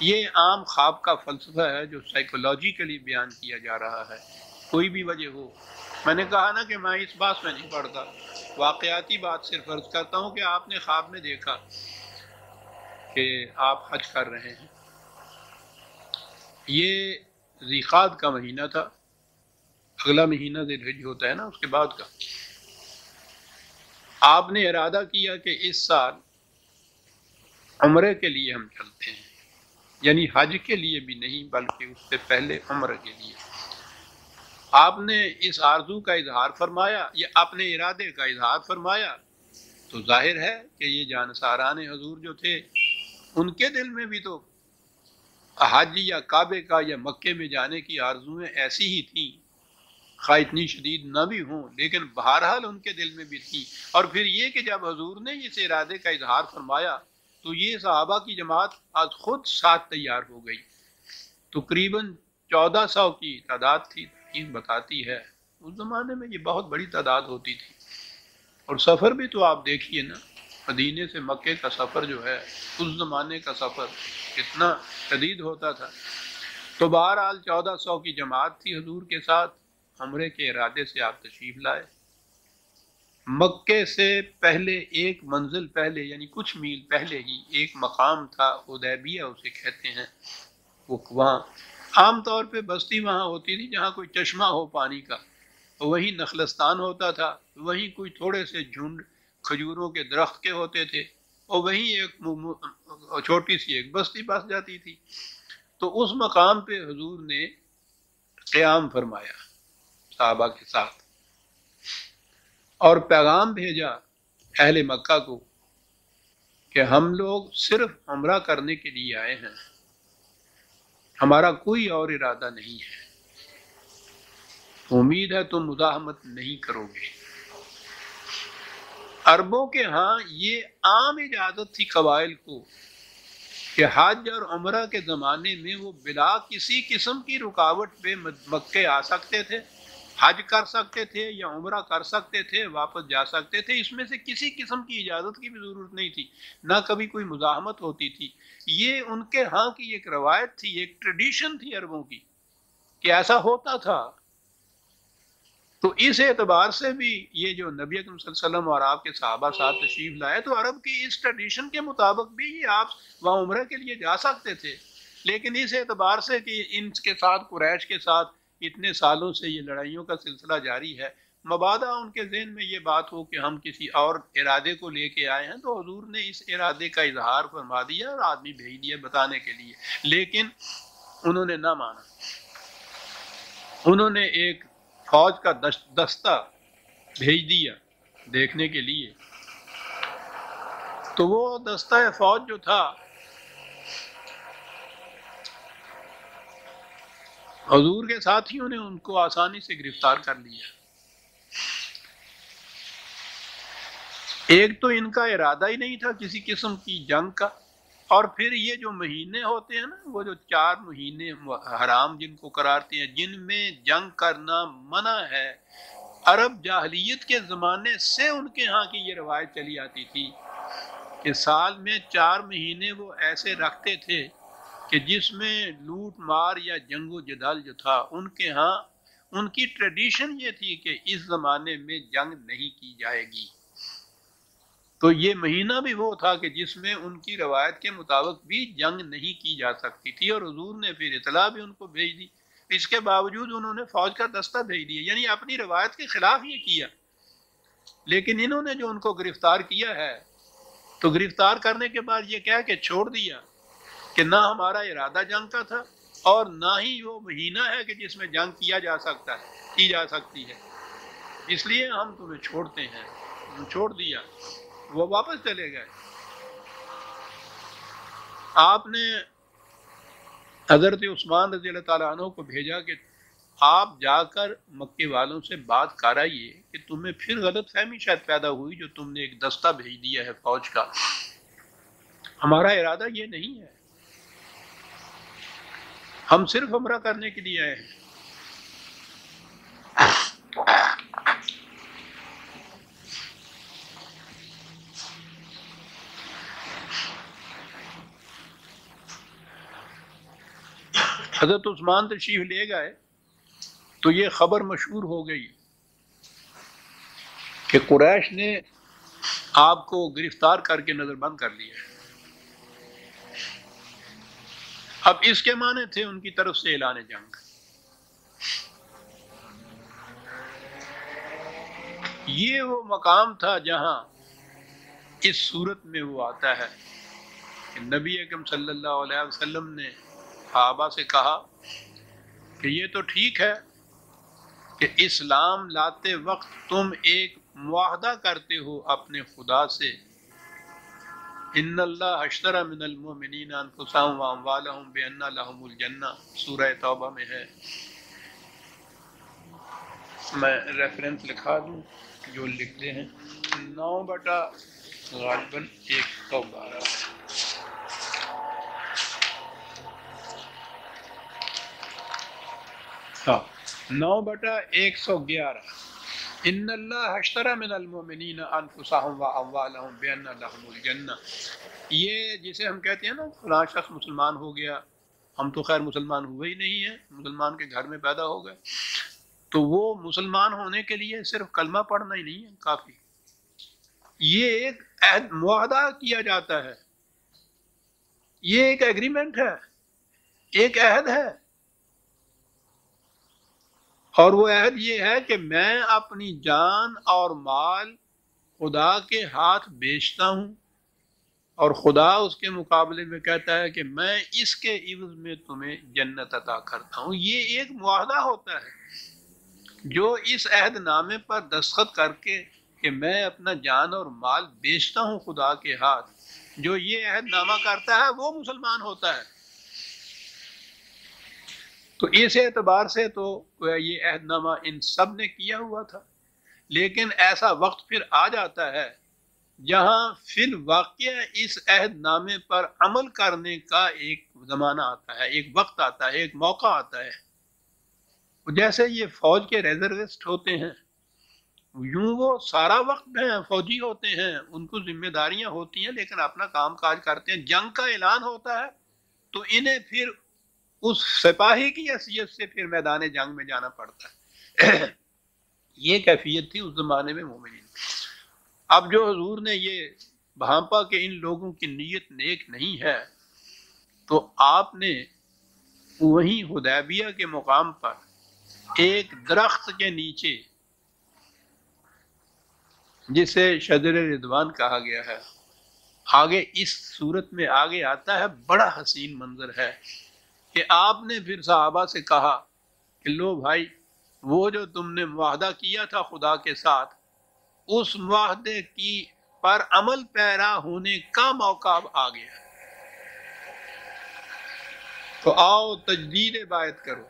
یہ عام خواب کا فلسفہ ہے جو سائیکولوجیکلی بیان کیا جا رہا ہے. کوئی بھی وجہ ہو، میں نے کہا نا کہ میں اس بات میں نہیں پڑھتا، واقعاتی بات صرف عرض کرتا ہوں کہ آپ نے خواب میں دیکھا کہ آپ حج کر رہے ہیں. یہ ذیقعد کا مہینہ تھا، اگلا مہینہ ذی الحج ہوتا ہے نا اس کے بعد کا. آپ نے ارادہ کیا کہ اس سال عمرے کے لیے ہم چلتے ہیں، یعنی حج کے لیے بھی نہیں بلکہ اس سے پہلے عمرے کے لیے. آپ نے اس آرزو کا اظہار فرمایا یا اپنے ارادے کا اظہار فرمایا تو ظاہر ہے کہ یہ جانساران حضور جو تھے ان کے دل میں بھی تو حج یا کعبے کا یا مکے میں جانے کی آرزویں ایسی ہی تھیں، خواہ اتنی شدید نہ بھی ہوں لیکن بہرحال ان کے دل میں بھی تھی. اور پھر یہ کہ جب حضور نے اس ارادے کا اظہار فرمایا تو یہ صحابہ کی جماعت آج خود ساتھ تیار ہو گئی. تقریباً 1400 کی تعداد تھی. تاریخ بتاتی ہے اس زمانے میں یہ بہت بڑی تعداد ہوتی تھی. اور سفر بھی تو آپ دیکھیے نا، مدینے سے مکے کا سفر جو ہے اس زمانے کا سفر اتنا شدید ہوتا تھا. تو بہرحال 1400 کی جماعت تھی حضور کے ساتھ. عمرے کے ارادے سے آپ تشریف لائے. مکے سے پہلے ایک منزل پہلے یعنی کچھ میل پہلے ہی ایک مقام تھا، حدیبیہ اسے کہتے ہیں. وہ وہاں عام طور پہ بستی وہاں ہوتی تھی جہاں کوئی چشمہ ہو پانی کا، وہیں نخلستان ہوتا تھا، وہیں کوئی تھوڑے سے جھنڈ کھجوروں کے درخت کے ہوتے تھے، اور وہیں ایک چھوٹی سی ایک بستی بس جاتی تھی. تو اس مقام پہ حضور نے قیام فرمایا صحابہ کے ساتھ اور پیغام بھیجا اہل مکہ کو کہ ہم لوگ صرف عمرہ کرنے کے لیے آئے ہیں، ہمارا کوئی اور ارادہ نہیں ہے. امید ہے تم مزاحمت نہیں کرو گے. عربوں کے ہاں یہ عام اجازت تھی قبائل کو کہ حج اور عمرہ کے زمانے میں وہ بلا کسی قسم کی رکاوٹ پہ مکے آ سکتے تھے، حج کر سکتے تھے یا عمرہ کر سکتے تھے، واپس جا سکتے تھے. اس میں سے کسی قسم کی اجازت کی بھی ضرورت نہیں تھی، نہ کبھی کوئی مزاحمت ہوتی تھی. یہ ان کے ہاں کی ایک روایت تھی، ایک ٹریڈیشن تھی عربوں کی کہ ایسا ہوتا تھا. تو اس اعتبار سے بھی یہ جو نبی اکرم صلی اللہ علیہ وسلم اور آپ کے صحابہ ساتھ تشریف لائے تو عرب کی اس ٹریڈیشن کے مطابق بھی آپ وہاں عمرہ کے لیے جا سکتے تھے. لیکن اس اعتبار سے کہ ان کے ساتھ قریش کے ساتھ اتنے سالوں سے یہ لڑائیوں کا سلسلہ جاری ہے، مبادا ان کے ذہن میں یہ بات ہو کہ ہم کسی اور ارادے کو لے کے آئے ہیں، تو حضور نے اس ارادے کا اظہار فرما دیا اور آدمی بھیج دیا بتانے کے لیے. لیکن انہوں نے نہ مانا. انہوں نے ایک فوج کا دستہ بھیج دیا دیکھنے کے لیے. تو وہ دستہ فوج جو تھا حضور کے ساتھیوں نے ان کو آسانی سے گرفتار کر لیا. ایک تو ان کا ارادہ ہی نہیں تھا کسی قسم کی جنگ کا، اور پھر یہ جو مہینے ہوتے ہیں نا، وہ جو 4 مہینے حرام جن کو قرارتے ہیں، جن میں جنگ کرنا منع ہے. عرب جاہلیت کے زمانے سے ان کے ہاں کی یہ روایت چلی آتی تھی کہ سال میں 4 مہینے وہ ایسے رکھتے تھے کہ جس میں لوٹ مار یا جنگ و جدال جو تھا ان کے ہاں ان کی ٹریڈیشن یہ تھی کہ اس زمانے میں جنگ نہیں کی جائے گی. تو یہ مہینہ بھی وہ تھا کہ جس میں ان کی روایت کے مطابق بھی جنگ نہیں کی جا سکتی تھی، اور حضور نے پھر اطلاع بھی ان کو بھیج دی۔ اس کے باوجود انہوں نے فوج کا دستہ بھیج دیا، یعنی اپنی روایت کے خلاف یہ کیا۔ لیکن انہوں نے جو ان کو گرفتار کیا ہے، تو گرفتار کرنے کے بعد یہ کہہ کے چھوڑ دیا کہ نہ ہمارا ارادہ جنگ کا تھا، اور نہ ہی وہ مہینہ ہے کہ جس میں جنگ کیا جا سکتا ہے، کی جا سکتی ہے، اس لیے ہم تمہیں چھوڑتے ہیں۔ چھوڑ دیا، وہ واپس چلے گئے۔ آپ نے حضرت عثمان رضی اللہ تعالیٰ عنہ کو بھیجا کہ آپ جا کر مکے والوں سے بات کر آئیے کہ تمہیں پھر غلط فہمی شاید پیدا ہوئی جو تم نے ایک دستہ بھیج دیا ہے فوج کا، ہمارا ارادہ یہ نہیں ہے، ہم صرف عمرہ کرنے کے لیے آئے ہیں۔ حضرت عثمان تشریف لے گئے تو یہ خبر مشہور ہو گئی کہ قریش نے آپ کو گرفتار کر کے نظر بند کر لیا۔ اب اس کے معنی تھے ان کی طرف سے اعلان جنگ۔ یہ وہ مقام تھا جہاں اس صورت میں وہ آتا ہے کہ نبی اکرم صلی اللہ علیہ وسلم نے صحابہ سے کہا کہ یہ تو ٹھیک ہے کہ اسلام لاتے وقت تم ایک معاہدہ کرتے ہو اپنے خدا سے، ان اللہ اشتری من المؤمنین انفسهم واموالهم بان لهم الجنہ، سورہ توبہ میں ہے۔ میں ریفرنس لکھا دوں جو لکھتے ہیں 9 غالباً 112۔ ہاں 9/111، ان اللہ اشتری من المؤمنین انفسهم واموالهم بان لهم الجنہ۔ یہ جسے ہم کہتے ہیں نا فلاں شخص مسلمان ہو گیا، ہم تو خیر مسلمان ہوئے ہی نہیں ہیں، مسلمان کے گھر میں پیدا ہو گئے، تو وہ مسلمان ہونے کے لیے صرف کلمہ پڑھنا ہی نہیں ہے کافی، یہ ایک عہد معاہدہ کیا جاتا ہے، یہ ایک ایگریمنٹ ہے، ایک عہد ہے، اور وہ عہد یہ ہے کہ میں اپنی جان اور مال خدا کے ہاتھ بیچتا ہوں، اور خدا اس کے مقابلے میں کہتا ہے کہ میں اس کے عوض میں تمہیں جنت عطا کرتا ہوں۔ یہ ایک معاہدہ ہوتا ہے جو اس عہد نامے پر دستخط کر کے کہ میں اپنا جان اور مال بیچتا ہوں خدا کے ہاتھ، جو یہ عہد نامہ کرتا ہے وہ مسلمان ہوتا ہے۔ تو اس اعتبار سے تو یہ عہد نامہ ان سب نے کیا ہوا تھا، لیکن ایسا وقت پھر آ جاتا ہے جہاں فی الواقع اس عہد نامے پر عمل کرنے کا ایک زمانہ آتا ہے، ایک وقت آتا ہے، ایک موقع آتا ہے۔ جیسے یہ فوج کے ریزروسٹ ہوتے ہیں، یوں وہ سارا وقت ہیں فوجی ہوتے ہیں، ان کو ذمہ داریاں ہوتی ہیں، لیکن اپنا کام کاج کرتے ہیں۔ جنگ کا اعلان ہوتا ہے تو انہیں پھر اس سپاہی کی حیثیت سے پھر میدان جنگ میں جانا پڑتا ہے۔ یہ کیفیت تھی اس زمانے میں مومنین۔ اب جو حضور نے یہ بھانپا کہ ان لوگوں کی نیت نیک نہیں ہے، تو آپ نے وہیں حدیبیہ کے مقام پر ایک درخت کے نیچے، جسے شجر رضوان کہا گیا ہے، آگے اس صورت میں آگے آتا ہے، بڑا حسین منظر ہے کہ آپ نے پھر صحابہ سے کہا کہ لو بھائی، وہ جو تم نے معاہدہ کیا تھا خدا کے ساتھ، اس معاہدے کی پر عمل پیرا ہونے کا موقع اب آ گیا، تو آؤ تجدید بیعت کرو۔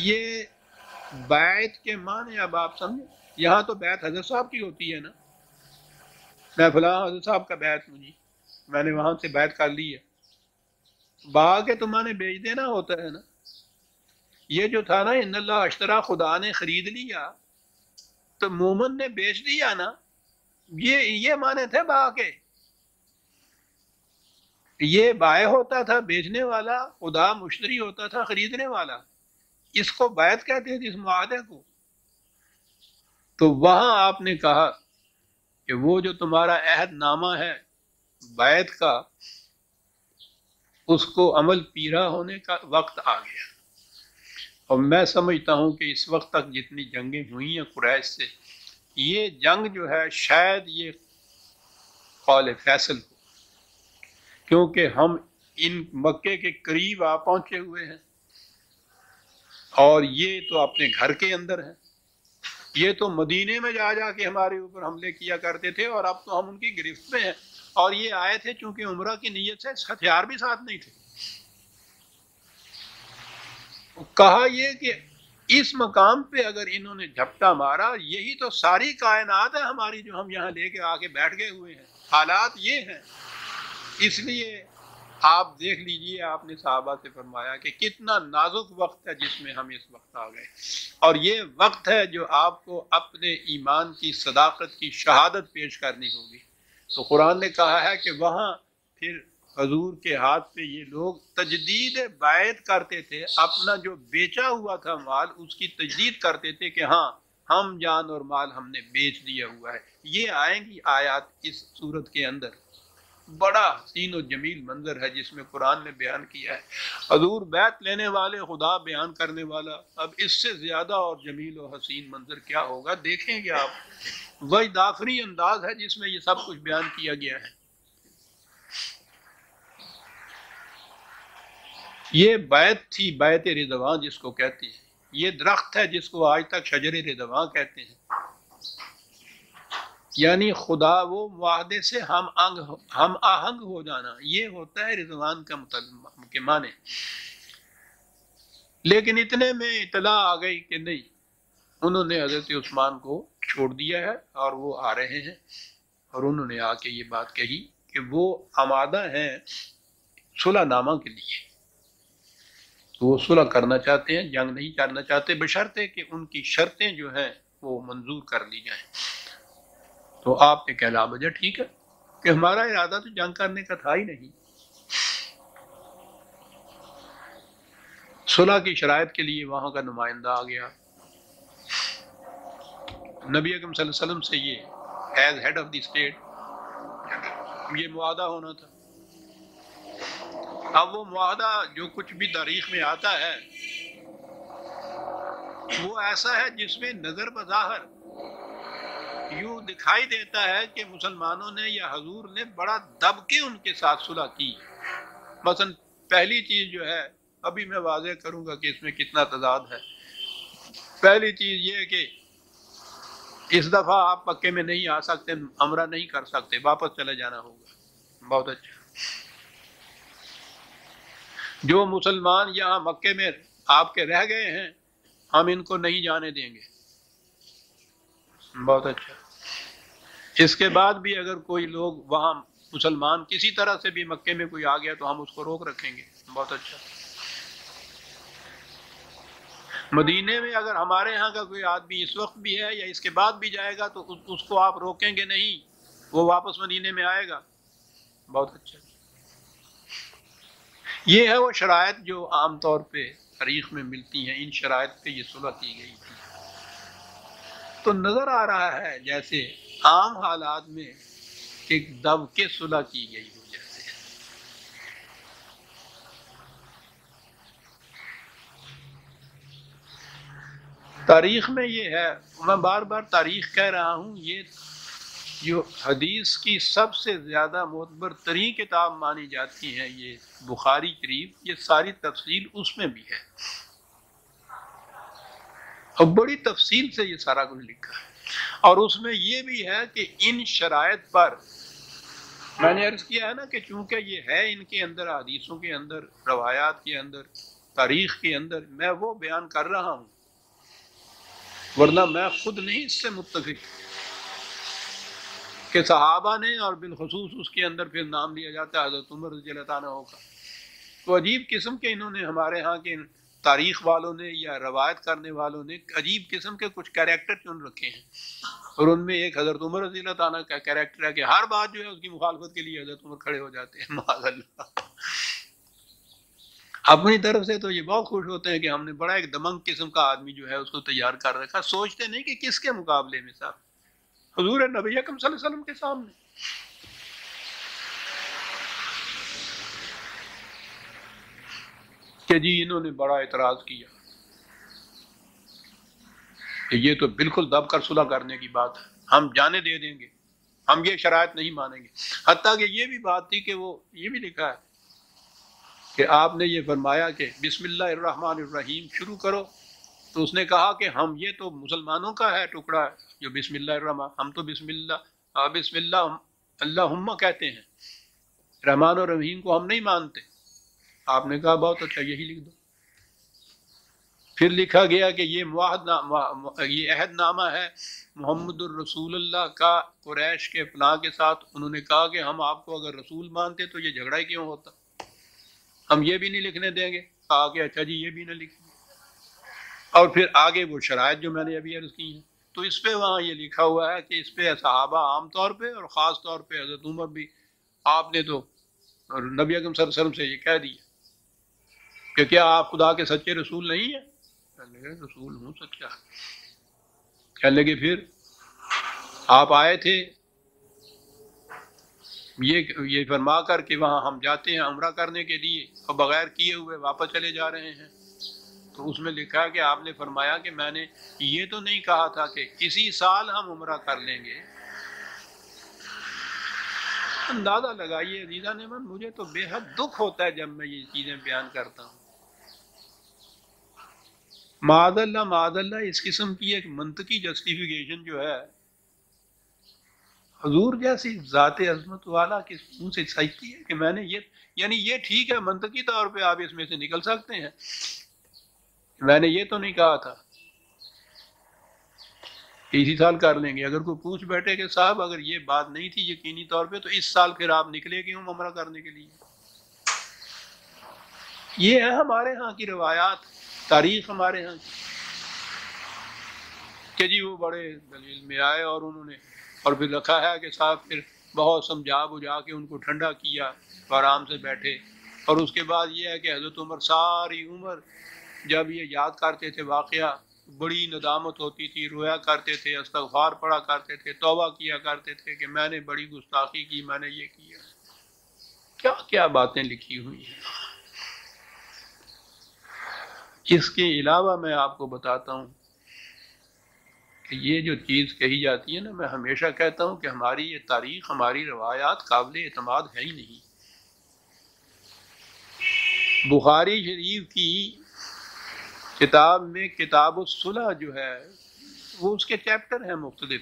یہ بیعت کے معنی اب آپ سمجھیں، یہاں تو بیعت حضرت صاحب کی ہوتی ہے نا، میں فلاں حضرت صاحب کا بیعت ہوں جی، میں نے وہاں سے بیعت کر لی ہے، باغ کے تمہارے بیچ دینا ہوتا ہے نا۔ یہ جو تھا نا ان اللہ اشترا، خدا نے خرید لیا تو مومن نے بیچ دیا نا، یہ معنی تھے باغ کے۔ یہ بائع ہوتا تھا بیچنے والا، خدا مشتری ہوتا تھا خریدنے والا، اس کو بیعت کہتے ہیں، اس معاہدے کو۔ تو وہاں آپ نے کہا کہ وہ جو تمہارا عہد نامہ ہے بیعت کا، اس کو عمل پیرا ہونے کا وقت آ گیا۔ اور میں سمجھتا ہوں کہ اس وقت تک جتنی جنگیں ہوئی ہیں قریش سے، یہ جنگ جو ہے شاید یہ قول فیصل ہو، کیونکہ ہم ان مکے کے قریب آ پہنچے ہوئے ہیں، اور یہ تو اپنے گھر کے اندر ہیں، یہ تو مدینے میں جا جا کے ہمارے اوپر حملے کیا کرتے تھے، اور اب تو ہم ان کی گرفت میں ہیں۔ اور یہ آئے تھے چونکہ عمرہ کی نیت سے، ہتھیار بھی ساتھ نہیں تھے۔ کہا یہ کہ اس مقام پہ اگر انہوں نے جھپٹا مارا، یہی تو ساری کائنات ہے ہماری جو ہم یہاں لے کے آ کے بیٹھ گئے ہوئے ہیں، حالات یہ ہیں۔ اس لیے آپ دیکھ لیجئے، آپ نے صحابہ سے فرمایا کہ کتنا نازک وقت ہے جس میں ہم اس وقت آ گئے، اور یہ وقت ہے جو آپ کو اپنے ایمان کی صداقت کی شہادت پیش کرنی ہوگی۔ تو قرآن نے کہا ہے کہ وہاں پھر حضور کے ہاتھ پہ یہ لوگ تجدید بیعت کرتے تھے، اپنا جو بیچا ہوا تھا مال اس کی تجدید کرتے تھے کہ ہاں ہم جان اور مال ہم نے بیچ دیا ہوا ہے۔ یہ آئیں گی آیات اس صورت کے اندر۔ بڑا حسین و جمیل منظر ہے جس میں قرآن نے بیان کیا ہے۔ حضور بیعت لینے والے، خدا بیان کرنے والا، اب اس سے زیادہ اور جمیل و حسین منظر کیا ہوگا، دیکھیں گے آپ۔ وہی دافری انداز ہے جس میں یہ سب کچھ بیان کیا گیا ہے۔ یہ بیعت تھی، بیعت رضوان جس کو کہتے ہیں۔ یہ درخت ہے جس کو آج تک شجر رضوان کہتے ہیں، یعنی خدا وہ معاہدے سے ہم آہنگ ہو جانا، یہ ہوتا ہے رضوان کا کے معنی۔ لیکن اتنے میں اطلاع آ گئی کہ نہیں، انہوں نے حضرت عثمان کو چھوڑ دیا ہے اور وہ آ رہے ہیں، اور انہوں نے آ کے یہ بات کہی کہ وہ آمادہ ہیں صلح نامہ کے لیے، تو وہ صلح کرنا چاہتے ہیں، جنگ نہیں کرنا چاہتے، بشرطے کہ ان کی شرطیں جو ہیں وہ منظور کر لی جائیں۔ تو آپ نے کہا بجا ٹھیک ہے، کہ ہمارا ارادہ تو جنگ کرنے کا تھا ہی نہیں۔ صلح کی شرائط کے لیے وہاں کا نمائندہ آ گیا، نبی اکرم صلی اللہ علیہ وسلم سے یہ as head of the state یہ معاہدہ ہونا تھا۔ اب وہ معاہدہ جو کچھ بھی تاریخ میں آتا ہے وہ ایسا ہے جس میں نظر بظاہر یوں دکھائی دیتا ہے کہ مسلمانوں نے یا حضور نے بڑا دب کے ان کے ساتھ صلح کی۔ مثلا پہلی چیز جو ہے، ابھی میں واضح کروں گا کہ اس میں کتنا تضاد ہے۔ پہلی چیز یہ کہ اس دفعہ آپ مکے میں نہیں آ سکتے، عمرہ نہیں کر سکتے، واپس چلے جانا ہوگا۔ بہت اچھا، جو مسلمان یہاں مکے میں آپ کے رہ گئے ہیں ہم ان کو نہیں جانے دیں گے۔ بہت اچھا، اس کے بعد بھی اگر کوئی لوگ وہاں مسلمان کسی طرح سے بھی مکے میں کوئی آ گیا تو ہم اس کو روک رکھیں گے۔ بہت اچھا، مدینے میں اگر ہمارے ہاں کا کوئی آدمی اس وقت بھی ہے یا اس کے بعد بھی جائے گا تو اس کو آپ روکیں گے نہیں، وہ واپس مدینے میں آئے گا۔ بہت اچھا، یہ ہے وہ شرائط جو عام طور پہ تاریخ میں ملتی ہیں، ان شرائط پہ یہ صلح کی گئی تھی۔ تو نظر آ رہا ہے جیسے عام حالات میں کہ دب کے صلح کی گئی ہو جیسے۔ تاریخ میں یہ ہے، میں بار بار تاریخ کہہ رہا ہوں، یہ جو حدیث کی سب سے زیادہ معتبر ترین کتاب مانی جاتی ہے یہ بخاری شریف، یہ ساری تفصیل اس میں بھی ہے، اور بڑی تفصیل سے یہ سارا کچھ لکھا ہے۔ اور اس میں یہ بھی ہے کہ ان شرائط پر میں نے عرض کیا ہے نا کہ چونکہ یہ ہے ان کے اندر، حدیثوں کے اندر، روایات کے اندر، تاریخ کے اندر، میں وہ بیان کر رہا ہوں، ورنہ میں خود نہیں اس سے متفق کہ صحابہ نے، اور بالخصوص اس کے اندر پھر نام لیا جاتا ہے حضرت عمر رضی اللہ عنہ کا، تو عجیب قسم کے انہوں نے، ہمارے ہاں کے تاریخ والوں نے یا روایت کرنے والوں نے عجیب قسم کے کچھ کیریکٹر چن رکھے ہیں، اور ان میں ایک حضرت عمر رضی اللہ عنہ کا کیریکٹر ہے کہ ہر بات جو ہے اس کی مخالفت کے لیے حضرت عمر کھڑے ہو جاتے ہیں، معاذ اللہ۔ اپنی طرف سے تو یہ بہت خوش ہوتے ہیں کہ ہم نے بڑا ایک دمنگ قسم کا آدمی جو ہے اس کو تیار کر رکھا، سوچتے نہیں کہ کس کے مقابلے میں صاحب حضور نبی اکرم صلی اللہ علیہ وسلم کے سامنے. کہ جی انہوں نے بڑا اعتراض کیا کہ یہ تو بالکل دب کر صلح کرنے کی بات ہے، ہم جانے دے دیں گے، ہم یہ شرائط نہیں مانیں گے. حتیٰ کہ یہ بھی بات تھی کہ وہ یہ بھی لکھا ہے کہ آپ نے یہ فرمایا کہ بسم اللہ الرحمن الرحیم شروع کرو، تو اس نے کہا کہ ہم یہ تو مسلمانوں کا ہے ٹکڑا ہے جو بسم اللہ الرحمن، ہم تو بسم اللہ اللہم کہتے ہیں، رحمان اور رحیم کو ہم نہیں مانتے. آپ نے کہا بہت اچھا یہی لکھ دو. پھر لکھا گیا کہ یہ عہد نامہ ہے محمد الرسول اللہ کا قریش کے فلاں کے ساتھ. انہوں نے کہا کہ ہم آپ کو اگر رسول مانتے تو یہ جھگڑا ہی کیوں ہوتا، ہم یہ بھی نہیں لکھنے دیں گے. کہا کہ اچھا جی یہ بھی نہ لکھیں. اور پھر آگے وہ شرائط جو میں نے ابھی عرض کی ہیں، تو اس پہ وہاں یہ لکھا ہوا ہے کہ اس پہ صحابہ عام طور پہ اور خاص طور پہ حضرت عمر بھی، آپ نے تو نبی اکرم صلی اللہ علیہ وسلم سے یہ کہہ دیا کہ کیا آپ خدا کے سچے رسول نہیں ہیں؟ کہنے لگے رسول ہوں سچا. کہنے لگے پھر آپ آئے تھے یہ فرما کر کہ وہاں ہم جاتے ہیں عمرہ کرنے کے لیے اور بغیر کیے ہوئے واپس چلے جا رہے ہیں. تو اس میں لکھا ہے کہ آپ نے فرمایا کہ میں نے یہ تو نہیں کہا تھا کہ اسی سال ہم عمرہ کر لیں گے. اندازہ لگائیے عزیزان من، مجھے تو بے حد دکھ ہوتا ہے جب میں یہ چیزیں بیان کرتا ہوں. معاذ اللہ اس قسم کی ایک منطقی جسٹیفیکیشن جو ہے حضور جیسی ذات عظمت والا کے منہ سے سچتی ہے کہ میں نے یہ، یعنی یہ ٹھیک ہے منطقی طور پہ آپ اس میں سے نکل سکتے ہیں، میں نے یہ تو نہیں کہا تھا کہ اسی سال کر لیں گے. اگر کوئی پوچھ بیٹھے کہ صاحب اگر یہ بات نہیں تھی یقینی طور پہ تو اس سال پھر آپ نکلے کیوں عمرہ کرنے کے لیے؟ یہ ہے ہمارے ہاں کی روایات، تاریخ ہمارے ہاں کی کہ جی وہ بڑے دلیل میں آئے اور انہوں نے اور پھر رکھا ہے کہ صاحب پھر بہت سمجھا بجھا کے ان کو ٹھنڈا کیا، آرام سے بیٹھے. اور اس کے بعد یہ ہے کہ حضرت عمر ساری عمر جب یہ یاد کرتے تھے واقعہ بڑی ندامت ہوتی تھی، رویا کرتے تھے، استغفار پڑھا کرتے تھے، توبہ کیا کرتے تھے کہ میں نے بڑی گستاخی کی، میں نے یہ کیا. کیا کیا باتیں لکھی ہوئی ہیں. اس کے علاوہ میں آپ کو بتاتا ہوں کہ یہ جو چیز کہی جاتی ہے نا، میں ہمیشہ کہتا ہوں کہ ہماری یہ تاریخ، ہماری روایات قابل اعتماد ہے ہی نہیں. بخاری شریف کی کتاب میں کتاب الصلح جو ہے وہ اس کے چیپٹر ہیں مختلف.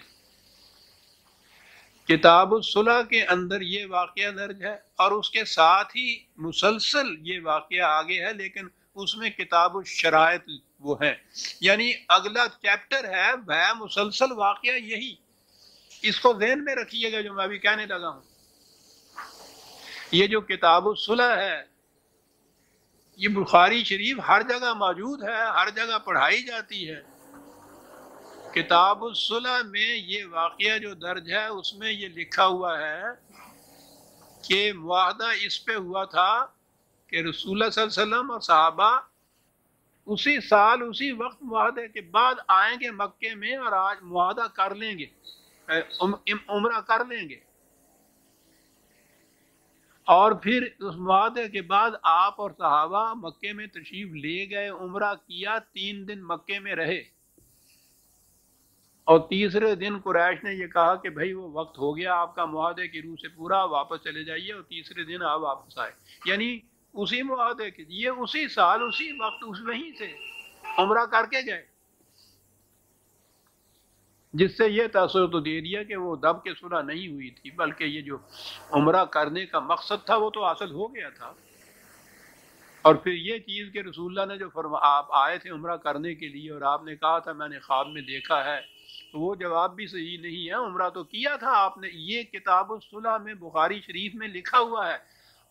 کتاب الصلح کے اندر یہ واقعہ درج ہے اور اس کے ساتھ ہی مسلسل یہ واقعہ آگے ہے، لیکن اس میں کتاب الشرائط وہ ہے، یعنی اگلا چیپٹر ہے وہ مسلسل واقعہ یہی. اس کو ذہن میں رکھیے گا جو میں ابھی کہنے لگا ہوں. یہ جو کتاب الصلح ہے یہ بخاری شریف ہر جگہ موجود ہے، ہر جگہ پڑھائی جاتی ہے. کتاب الصلح میں یہ واقعہ جو درج ہے اس میں یہ لکھا ہوا ہے کہ معاہدہ اس پہ ہوا تھا کہ رسول اللہ صلی اللہ علیہ وسلم اور صحابہ اسی سال اسی وقت معاہدے کے بعد آئیں گے مکے میں اور آج معاہدہ کر لیں گے، عمرہ کر لیں گے. اور پھر اس معاہدے کے بعد آپ اور صحابہ مکے میں تشریف لے گئے، عمرہ کیا، 3 دن مکے میں رہے. اور تیسرے دن قریش نے یہ کہا کہ بھائی وہ وقت ہو گیا آپ کا معاہدے کی روح سے پورا، واپس چلے جائیے. اور تیسرے دن آپ واپس آئے، یعنی اسی معاہدے کے یہ اسی سال اسی وقت وہیں سے عمرہ کر کے گئے، جس سے یہ تاثر تو دے دیا کہ وہ دب کے صلح نہیں ہوئی تھی، بلکہ یہ جو عمرہ کرنے کا مقصد تھا وہ تو حاصل ہو گیا تھا. اور پھر یہ چیز کہ رسول اللہ نے جو آپ آئے تھے عمرہ کرنے کے لیے اور آپ نے کہا تھا میں نے خواب میں دیکھا ہے، تو وہ جواب بھی صحیح نہیں ہے. عمرہ تو کیا تھا آپ نے. یہ کتاب الصلح میں بخاری شریف میں لکھا ہوا ہے.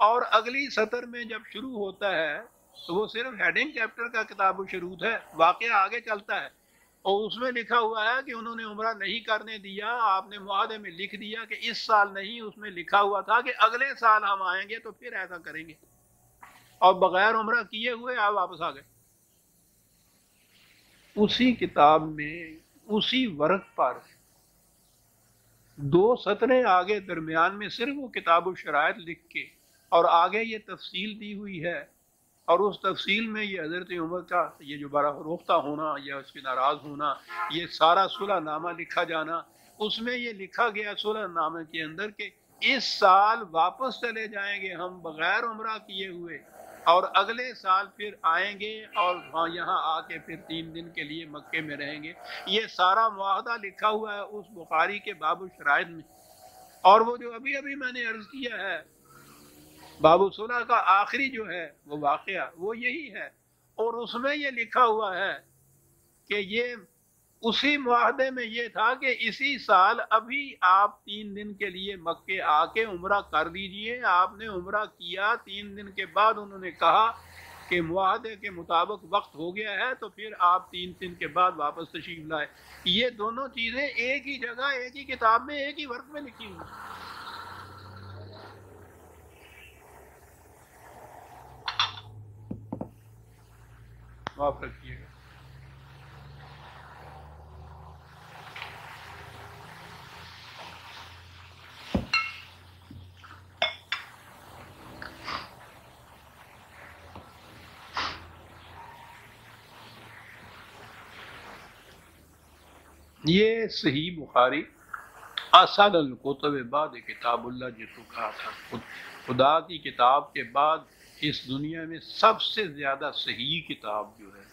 اور اگلی سطر میں جب شروع ہوتا ہے تو وہ صرف ہیڈنگ چیپٹر کا کتاب الشروط ہے، واقعہ آگے چلتا ہے اور اس میں لکھا ہوا ہے کہ انہوں نے عمرہ نہیں کرنے دیا. آپ نے معاہدے میں لکھ دیا کہ اس سال نہیں، اس میں لکھا ہوا تھا کہ اگلے سال ہم آئیں گے تو پھر ایسا کریں گے، اور بغیر عمرہ کیے ہوئے آپ واپس آ گئے. اسی کتاب میں اسی ورق پر دو سطریں آگے درمیان میں صرف وہ کتاب و شرائط لکھ کے اور آگے یہ تفصیل دی ہوئی ہے، اور اس تفصیل میں یہ حضرت عمر کا یہ جو بڑا فروختہ ہونا یا اس کے ناراض ہونا، یہ سارا صلح نامہ لکھا جانا، اس میں یہ لکھا گیا صلح نامے کے اندر کہ اس سال واپس چلے جائیں گے ہم بغیر عمرہ کیے ہوئے، اور اگلے سال پھر آئیں گے اور یہاں آ کے پھر 3 دن کے لیے مکے میں رہیں گے۔ یہ سارا معاہدہ لکھا ہوا ہے اس بخاری کے باب الشرائط میں۔ اور وہ جو ابھی ابھی میں نے عرض کیا ہے باب الصلح کا آخری جو ہے وہ واقعہ وہ یہی ہے، اور اس میں یہ لکھا ہوا ہے کہ یہ اسی معاہدے میں یہ تھا کہ اسی سال ابھی آپ 3 دن کے لیے مکے آ کے عمرہ کر دیجئے۔ آپ نے عمرہ کیا، 3 دن کے بعد انہوں نے کہا کہ معاہدے کے مطابق وقت ہو گیا ہے، تو پھر آپ 3 دن کے بعد واپس تشریف لائے۔ یہ دونوں چیزیں ایک ہی جگہ، ایک ہی کتاب میں، ایک ہی ورق میں لکھی ہوئی۔ معاف رکھیے گا۔ یہ صحیح بخاری اسد الکتب بعد کتاب اللہ، جس کو کہا تھا خدا کی کتاب کے بعد اس دنیا میں سب سے زیادہ صحیح کتاب جو ہے،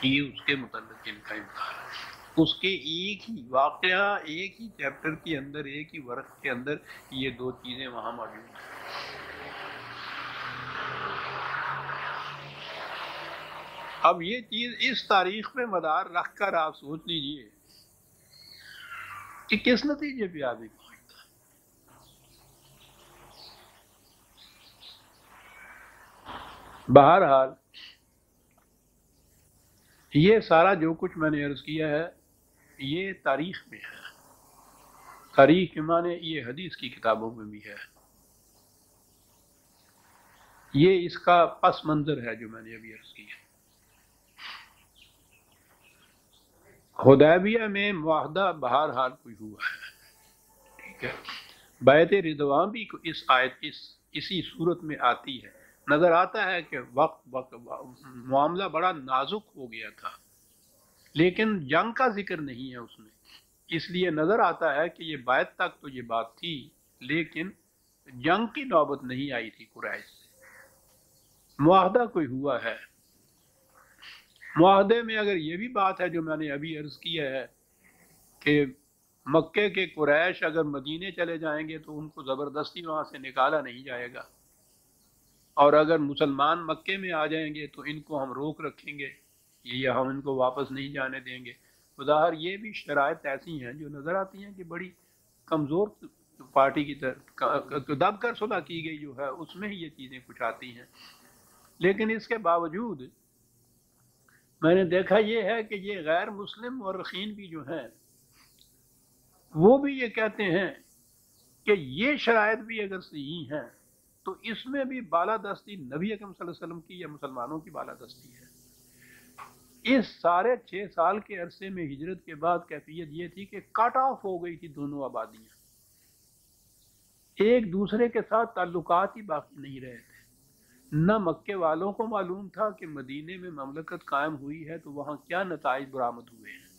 یہ اس کے متعلق ان کا امکان ہے۔ اس کے ایک ہی واقعہ، ایک ہی چیپٹر کے اندر، ایک ہی ورق کے اندر یہ دو چیزیں وہاں موجود ہیں۔ اب یہ چیز اس تاریخ پہ مدار رکھ کر آپ سوچ لیجئے کہ کس نتیجے پہ آدمی پہنچتا ہے۔ بہرحال یہ سارا جو کچھ میں نے عرض کیا ہے یہ تاریخ میں ہے، تاریخ کے معنی یہ حدیث کی کتابوں میں بھی ہے۔ یہ اس کا پس منظر ہے جو میں نے ابھی عرض کیا۔ حدیبیہ میں معاہدہ بہرحال کوئی ہوا ہے، ٹھیک ہے۔ بیعت رضوان بھی اس آیت اسی صورت میں آتی ہے۔ نظر آتا ہے کہ وقت معاملہ بڑا نازک ہو گیا تھا، لیکن جنگ کا ذکر نہیں ہے اس میں، اس لیے نظر آتا ہے کہ یہ بیعت تک تو یہ بات تھی، لیکن جنگ کی نوبت نہیں آئی تھی قریش سے۔ معاہدہ کوئی ہوا ہے۔ معاہدے میں اگر یہ بھی بات ہے جو میں نے ابھی عرض کیا ہے کہ مکے کے قریش اگر مدینے چلے جائیں گے تو ان کو زبردستی وہاں سے نکالا نہیں جائے گا، اور اگر مسلمان مکے میں آ جائیں گے تو ان کو ہم روک رکھیں گے، یہ ہم ان کو واپس نہیں جانے دیں گے۔ بظاہر یہ بھی شرائط ایسی ہیں جو نظر آتی ہیں کہ بڑی کمزور پارٹی کی طرف دب کر صلح کی گئی جو ہے، اس میں ہی یہ چیزیں کچھ آتی ہیں۔ لیکن اس کے باوجود میں نے دیکھا یہ ہے کہ یہ غیر مسلم مورخین بھی جو ہیں وہ بھی یہ کہتے ہیں کہ یہ شرائط بھی اگر صحیح ہیں تو اس میں بھی بالادستی نبی اکرم صلی اللہ علیہ وسلم کی یا مسلمانوں کی بالادستی ہے۔ اس سارے 6 سال کے عرصے میں ہجرت کے بعد کیفیت یہ تھی کہ کٹ آف ہو گئی تھی دونوں آبادیاں، ایک دوسرے کے ساتھ تعلقات ہی باقی نہیں رہے تھے۔ نہ مکے والوں کو معلوم تھا کہ مدینے میں مملکت قائم ہوئی ہے تو وہاں کیا نتائج برآمد ہوئے ہیں،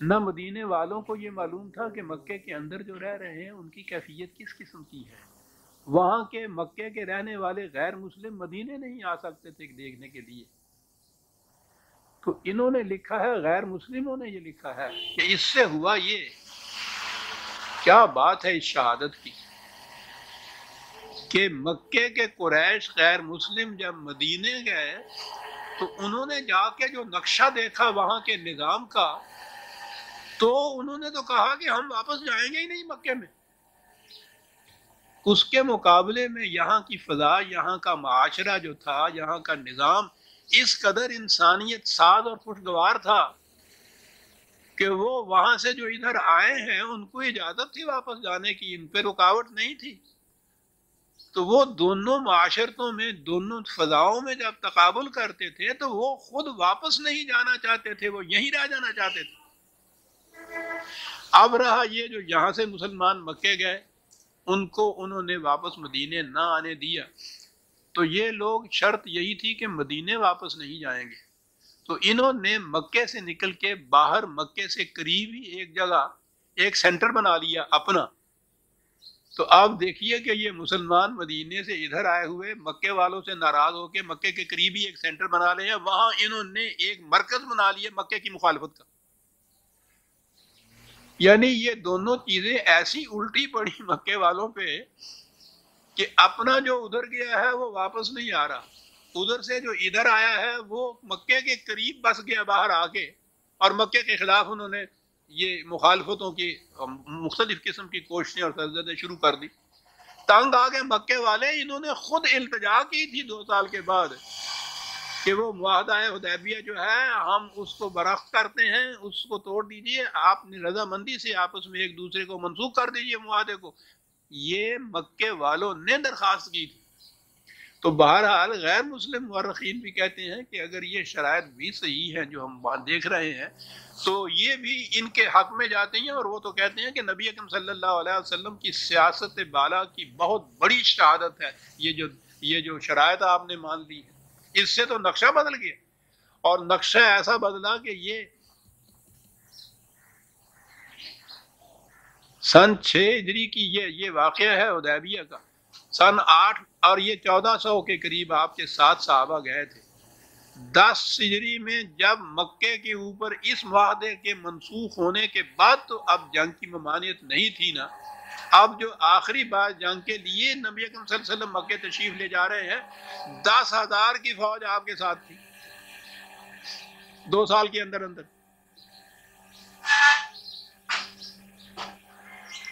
نہ مدینے والوں کو یہ معلوم تھا کہ مکے کے اندر جو رہ رہے ہیں ان کی کیفیت کس قسم کی ہے۔ وہاں کے مکے کے رہنے والے غیر مسلم مدینے نہیں آ سکتے تھے دیکھنے کے لیے، تو انہوں نے لکھا ہے، غیر مسلموں نے یہ لکھا ہے کہ اس سے ہوا یہ، کیا بات ہے اس شہادت کی کہ مکے کے قریش غیر مسلم جب مدینے گئے تو انہوں نے جا کے جو نقشہ دیکھا وہاں کے نظام کا، تو انہوں نے تو کہا کہ ہم واپس جائیں گے ہی نہیں مکے میں۔ اس کے مقابلے میں یہاں کی فضا، یہاں کا معاشرہ جو تھا، یہاں کا نظام اس قدر انسانیت ساز اور خوشگوار تھا کہ وہ وہاں سے جو ادھر آئے ہیں ان کو اجازت تھی واپس جانے کی، ان پہ رکاوٹ نہیں تھی۔ تو وہ دونوں معاشرتوں میں، دونوں فضاؤں میں جب تقابل کرتے تھے تو وہ خود واپس نہیں جانا چاہتے تھے، وہ یہیں رہ جانا چاہتے تھے۔ اب رہا یہ جو یہاں سے مسلمان مکے گئے، ان کو انہوں نے واپس مدینے نہ آنے دیا، تو یہ لوگ شرط یہی تھی کہ مدینے واپس نہیں جائیں گے، تو انہوں نے مکے سے نکل کے باہر مکے سے قریب ہی ایک جگہ ایک سینٹر بنا لیا اپنا۔ تو آپ دیکھیے کہ یہ مسلمان مدینے سے ادھر آئے ہوئے مکے والوں سے ناراض ہو کے مکے کے قریب ہی ایک سینٹر بنا لیا، وہاں انہوں نے ایک مرکز بنا لیا مکے کی مخالفت کا۔ یعنی یہ دونوں چیزیں ایسی الٹی پڑی مکے والوں پہ کہ اپنا جو ادھر گیا ہے وہ واپس نہیں آ رہا، ادھر سے جو ادھر آیا ہے وہ مکے کے قریب بس گیا باہر آ کے، اور مکے کے خلاف انہوں نے یہ مخالفتوں کی مختلف قسم کی کوششیں اور سرزدیں شروع کر دی۔ تنگ آ گئے مکے والے، انہوں نے خود التجا کی تھی 2 سال کے بعد کہ وہ معاہدہ حدیبیہ جو ہے ہم اس کو برخت کرتے ہیں، اس کو توڑ دیجئے، آپ نے رضامندی سے آپس میں ایک دوسرے کو منسوخ کر دیجئے معاہدے کو۔ یہ مکے والوں نے درخواست کی تھی۔ تو بہرحال غیر مسلم مورخین بھی کہتے ہیں کہ اگر یہ شرائط بھی صحیح ہیں جو ہم وہاں دیکھ رہے ہیں، تو یہ بھی ان کے حق میں جاتے ہیں، اور وہ تو کہتے ہیں کہ نبی اکرم صلی اللہ علیہ وسلم کی سیاست بالا کی بہت بڑی شہادت ہے یہ جو شرائط آپ نے مان لی ہے، اس سے تو نقشہ بدل گیا، اور نقشہ ایسا بدلا کہ یہ سن 6 ہجری کی یہ واقعہ ہے حدیبیہ کا، سن 8 اور یہ 1400 کے قریب آپ کے 7 صحابہ گئے تھے۔ 10 ہجری میں جب مکے کے اوپر اس معاہدے کے منسوخ ہونے کے بعد تو اب جنگ کی ممانعت نہیں تھی نا، اب جو آخری بار جنگ کے لیے نبی اکرم صلی اللہ علیہ وسلم مکے تشریف لے جا رہے ہیں، 10,000 کی فوج آپ کے ساتھ تھی 2 سال کے اندر اندر،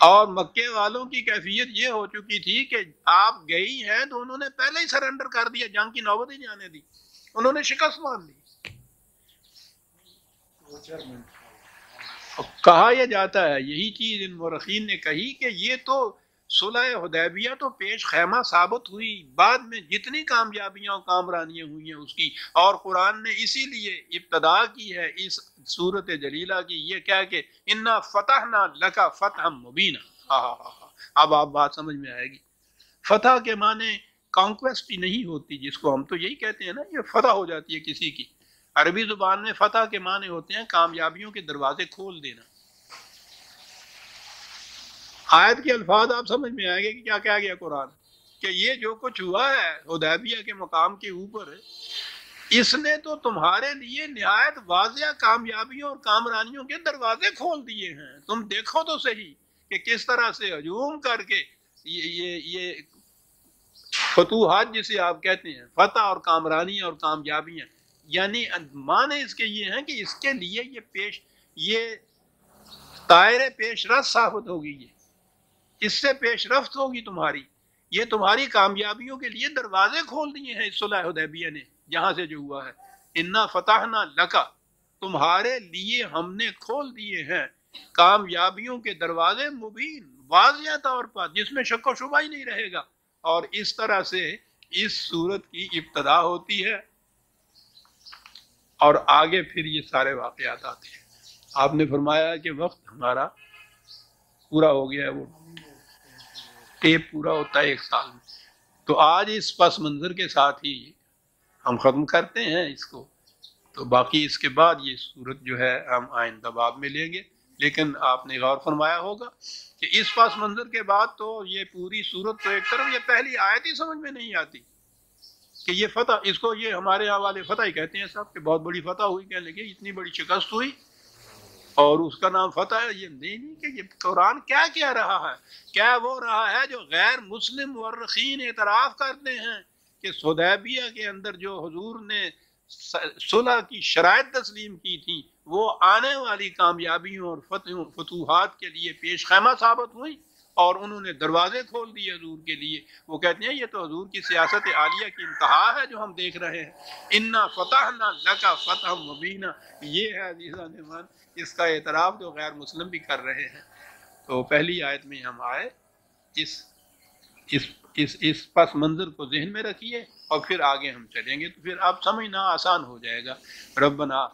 اور مکے والوں کی کیفیت یہ ہو چکی تھی کہ آپ گئی ہیں تو انہوں نے پہلے ہی سرنڈر کر دیا، جنگ کی نوبت ہی نہیں آنے دی، انہوں نے شکست مان لی۔ کہا یہ جاتا ہے، یہی چیز ان مورخین نے کہی کہ یہ تو صلح حدیبیہ تو پیش خیمہ ثابت ہوئی، بعد میں جتنی کامیابیاں اور کامرانیاں ہوئی ہیں اس کی، اور قرآن نے اسی لیے ابتدا کی ہے اس سورت جلیلہ کی یہ کہہ کہ انا فتحنا لک فتحا مبینا۔ اب آپ بات سمجھ میں آئے گی۔ فتح کے معنی کانکویسٹ ہی نہیں ہوتی، جس کو ہم تو یہی کہتے ہیں نا، یہ فتح ہو جاتی ہے کسی کی۔ عربی زبان میں فتح کے معنی ہوتے ہیں کامیابیوں کے دروازے کھول دینا۔ آیت کے الفاظ آپ سمجھ میں آئیں گے کہ کیا کہا گیا قرآن، کہ یہ جو کچھ ہوا ہے حدیبیہ کے مقام کے اوپر، اس نے تو تمہارے لیے نہایت واضح کامیابیوں اور کامرانیوں کے دروازے کھول دیے ہیں۔ تم دیکھو تو صحیح کہ کس طرح سے ہجوم کر کے یہ فتوحات جسے آپ کہتے ہیں، فتح اور کامرانی اور کامیابیاں، یعنی معنی اس کے یہ ہیں کہ اس کے لیے یہ دائرے پیش رفت ثابت ہوگی، اس سے پیش رفت ہوگی تمہاری، یہ تمہاری کامیابیوں کے لیے دروازے کھول دیے ہیں اس صلح حدیبیہ نے، جہاں سے جو ہوا ہے انا فتحنا لکا، تمہارے لیے ہم نے کھول دیے ہیں کامیابیوں کے دروازے مبین، واضح طور پر، جس میں شک و شبہ ہی نہیں رہے گا۔ اور اس طرح سے اس سورت کی ابتدا ہوتی ہے، اور آگے پھر یہ سارے واقعات آتے ہیں۔ آپ نے فرمایا کہ وقت ہمارا پورا ہو گیا ہے، وہ ٹیپ پورا ہوتا ہے 1 سال میں، تو آج اس پس منظر کے ساتھ ہی ہم ختم کرتے ہیں اس کو، تو باقی اس کے بعد یہ صورت جو ہے ہم آئندہ باب میں لیں گے۔ لیکن آپ نے غور فرمایا ہوگا کہ اس پس منظر کے بعد تو یہ پوری صورت تو ایک طرف، یہ پہلی آیت ہی سمجھ میں نہیں آتی کہ یہ فتح، اس کو یہ ہمارے یہاں والے فتح ہی کہتے ہیں صاحب، کہ بہت بڑی فتح ہوئی، کہنے لگے اتنی بڑی شکست ہوئی اور اس کا نام فتح ہے۔ یہ نہیں کہ یہ قرآن کیا کہہ رہا ہے، کیا وہ رہا ہے جو غیر مسلم مورخین اعتراف کرتے ہیں کہ حدیبیہ کے اندر جو حضور نے صلح کی شرائط تسلیم کی تھی وہ آنے والی کامیابیوں اور فتوحات کے لیے پیش خیمہ ثابت ہوئی، اور انہوں نے دروازے کھول دیے حضور کے لیے۔ وہ کہتے ہیں یہ تو حضور کی سیاست عالیہ کی انتہا ہے جو ہم دیکھ رہے ہیں، انا فتحنا لکا فتحا مبینا، یہ ہے عزیزان ایمان، اس کا اعتراف جو غیر مسلم بھی کر رہے ہیں۔ تو پہلی آیت میں ہم آئے، اس پس منظر کو ذہن میں رکھیے، اور پھر آگے ہم چلیں گے، تو پھر آپ سمجھنا آسان ہو جائے گا۔ ربنا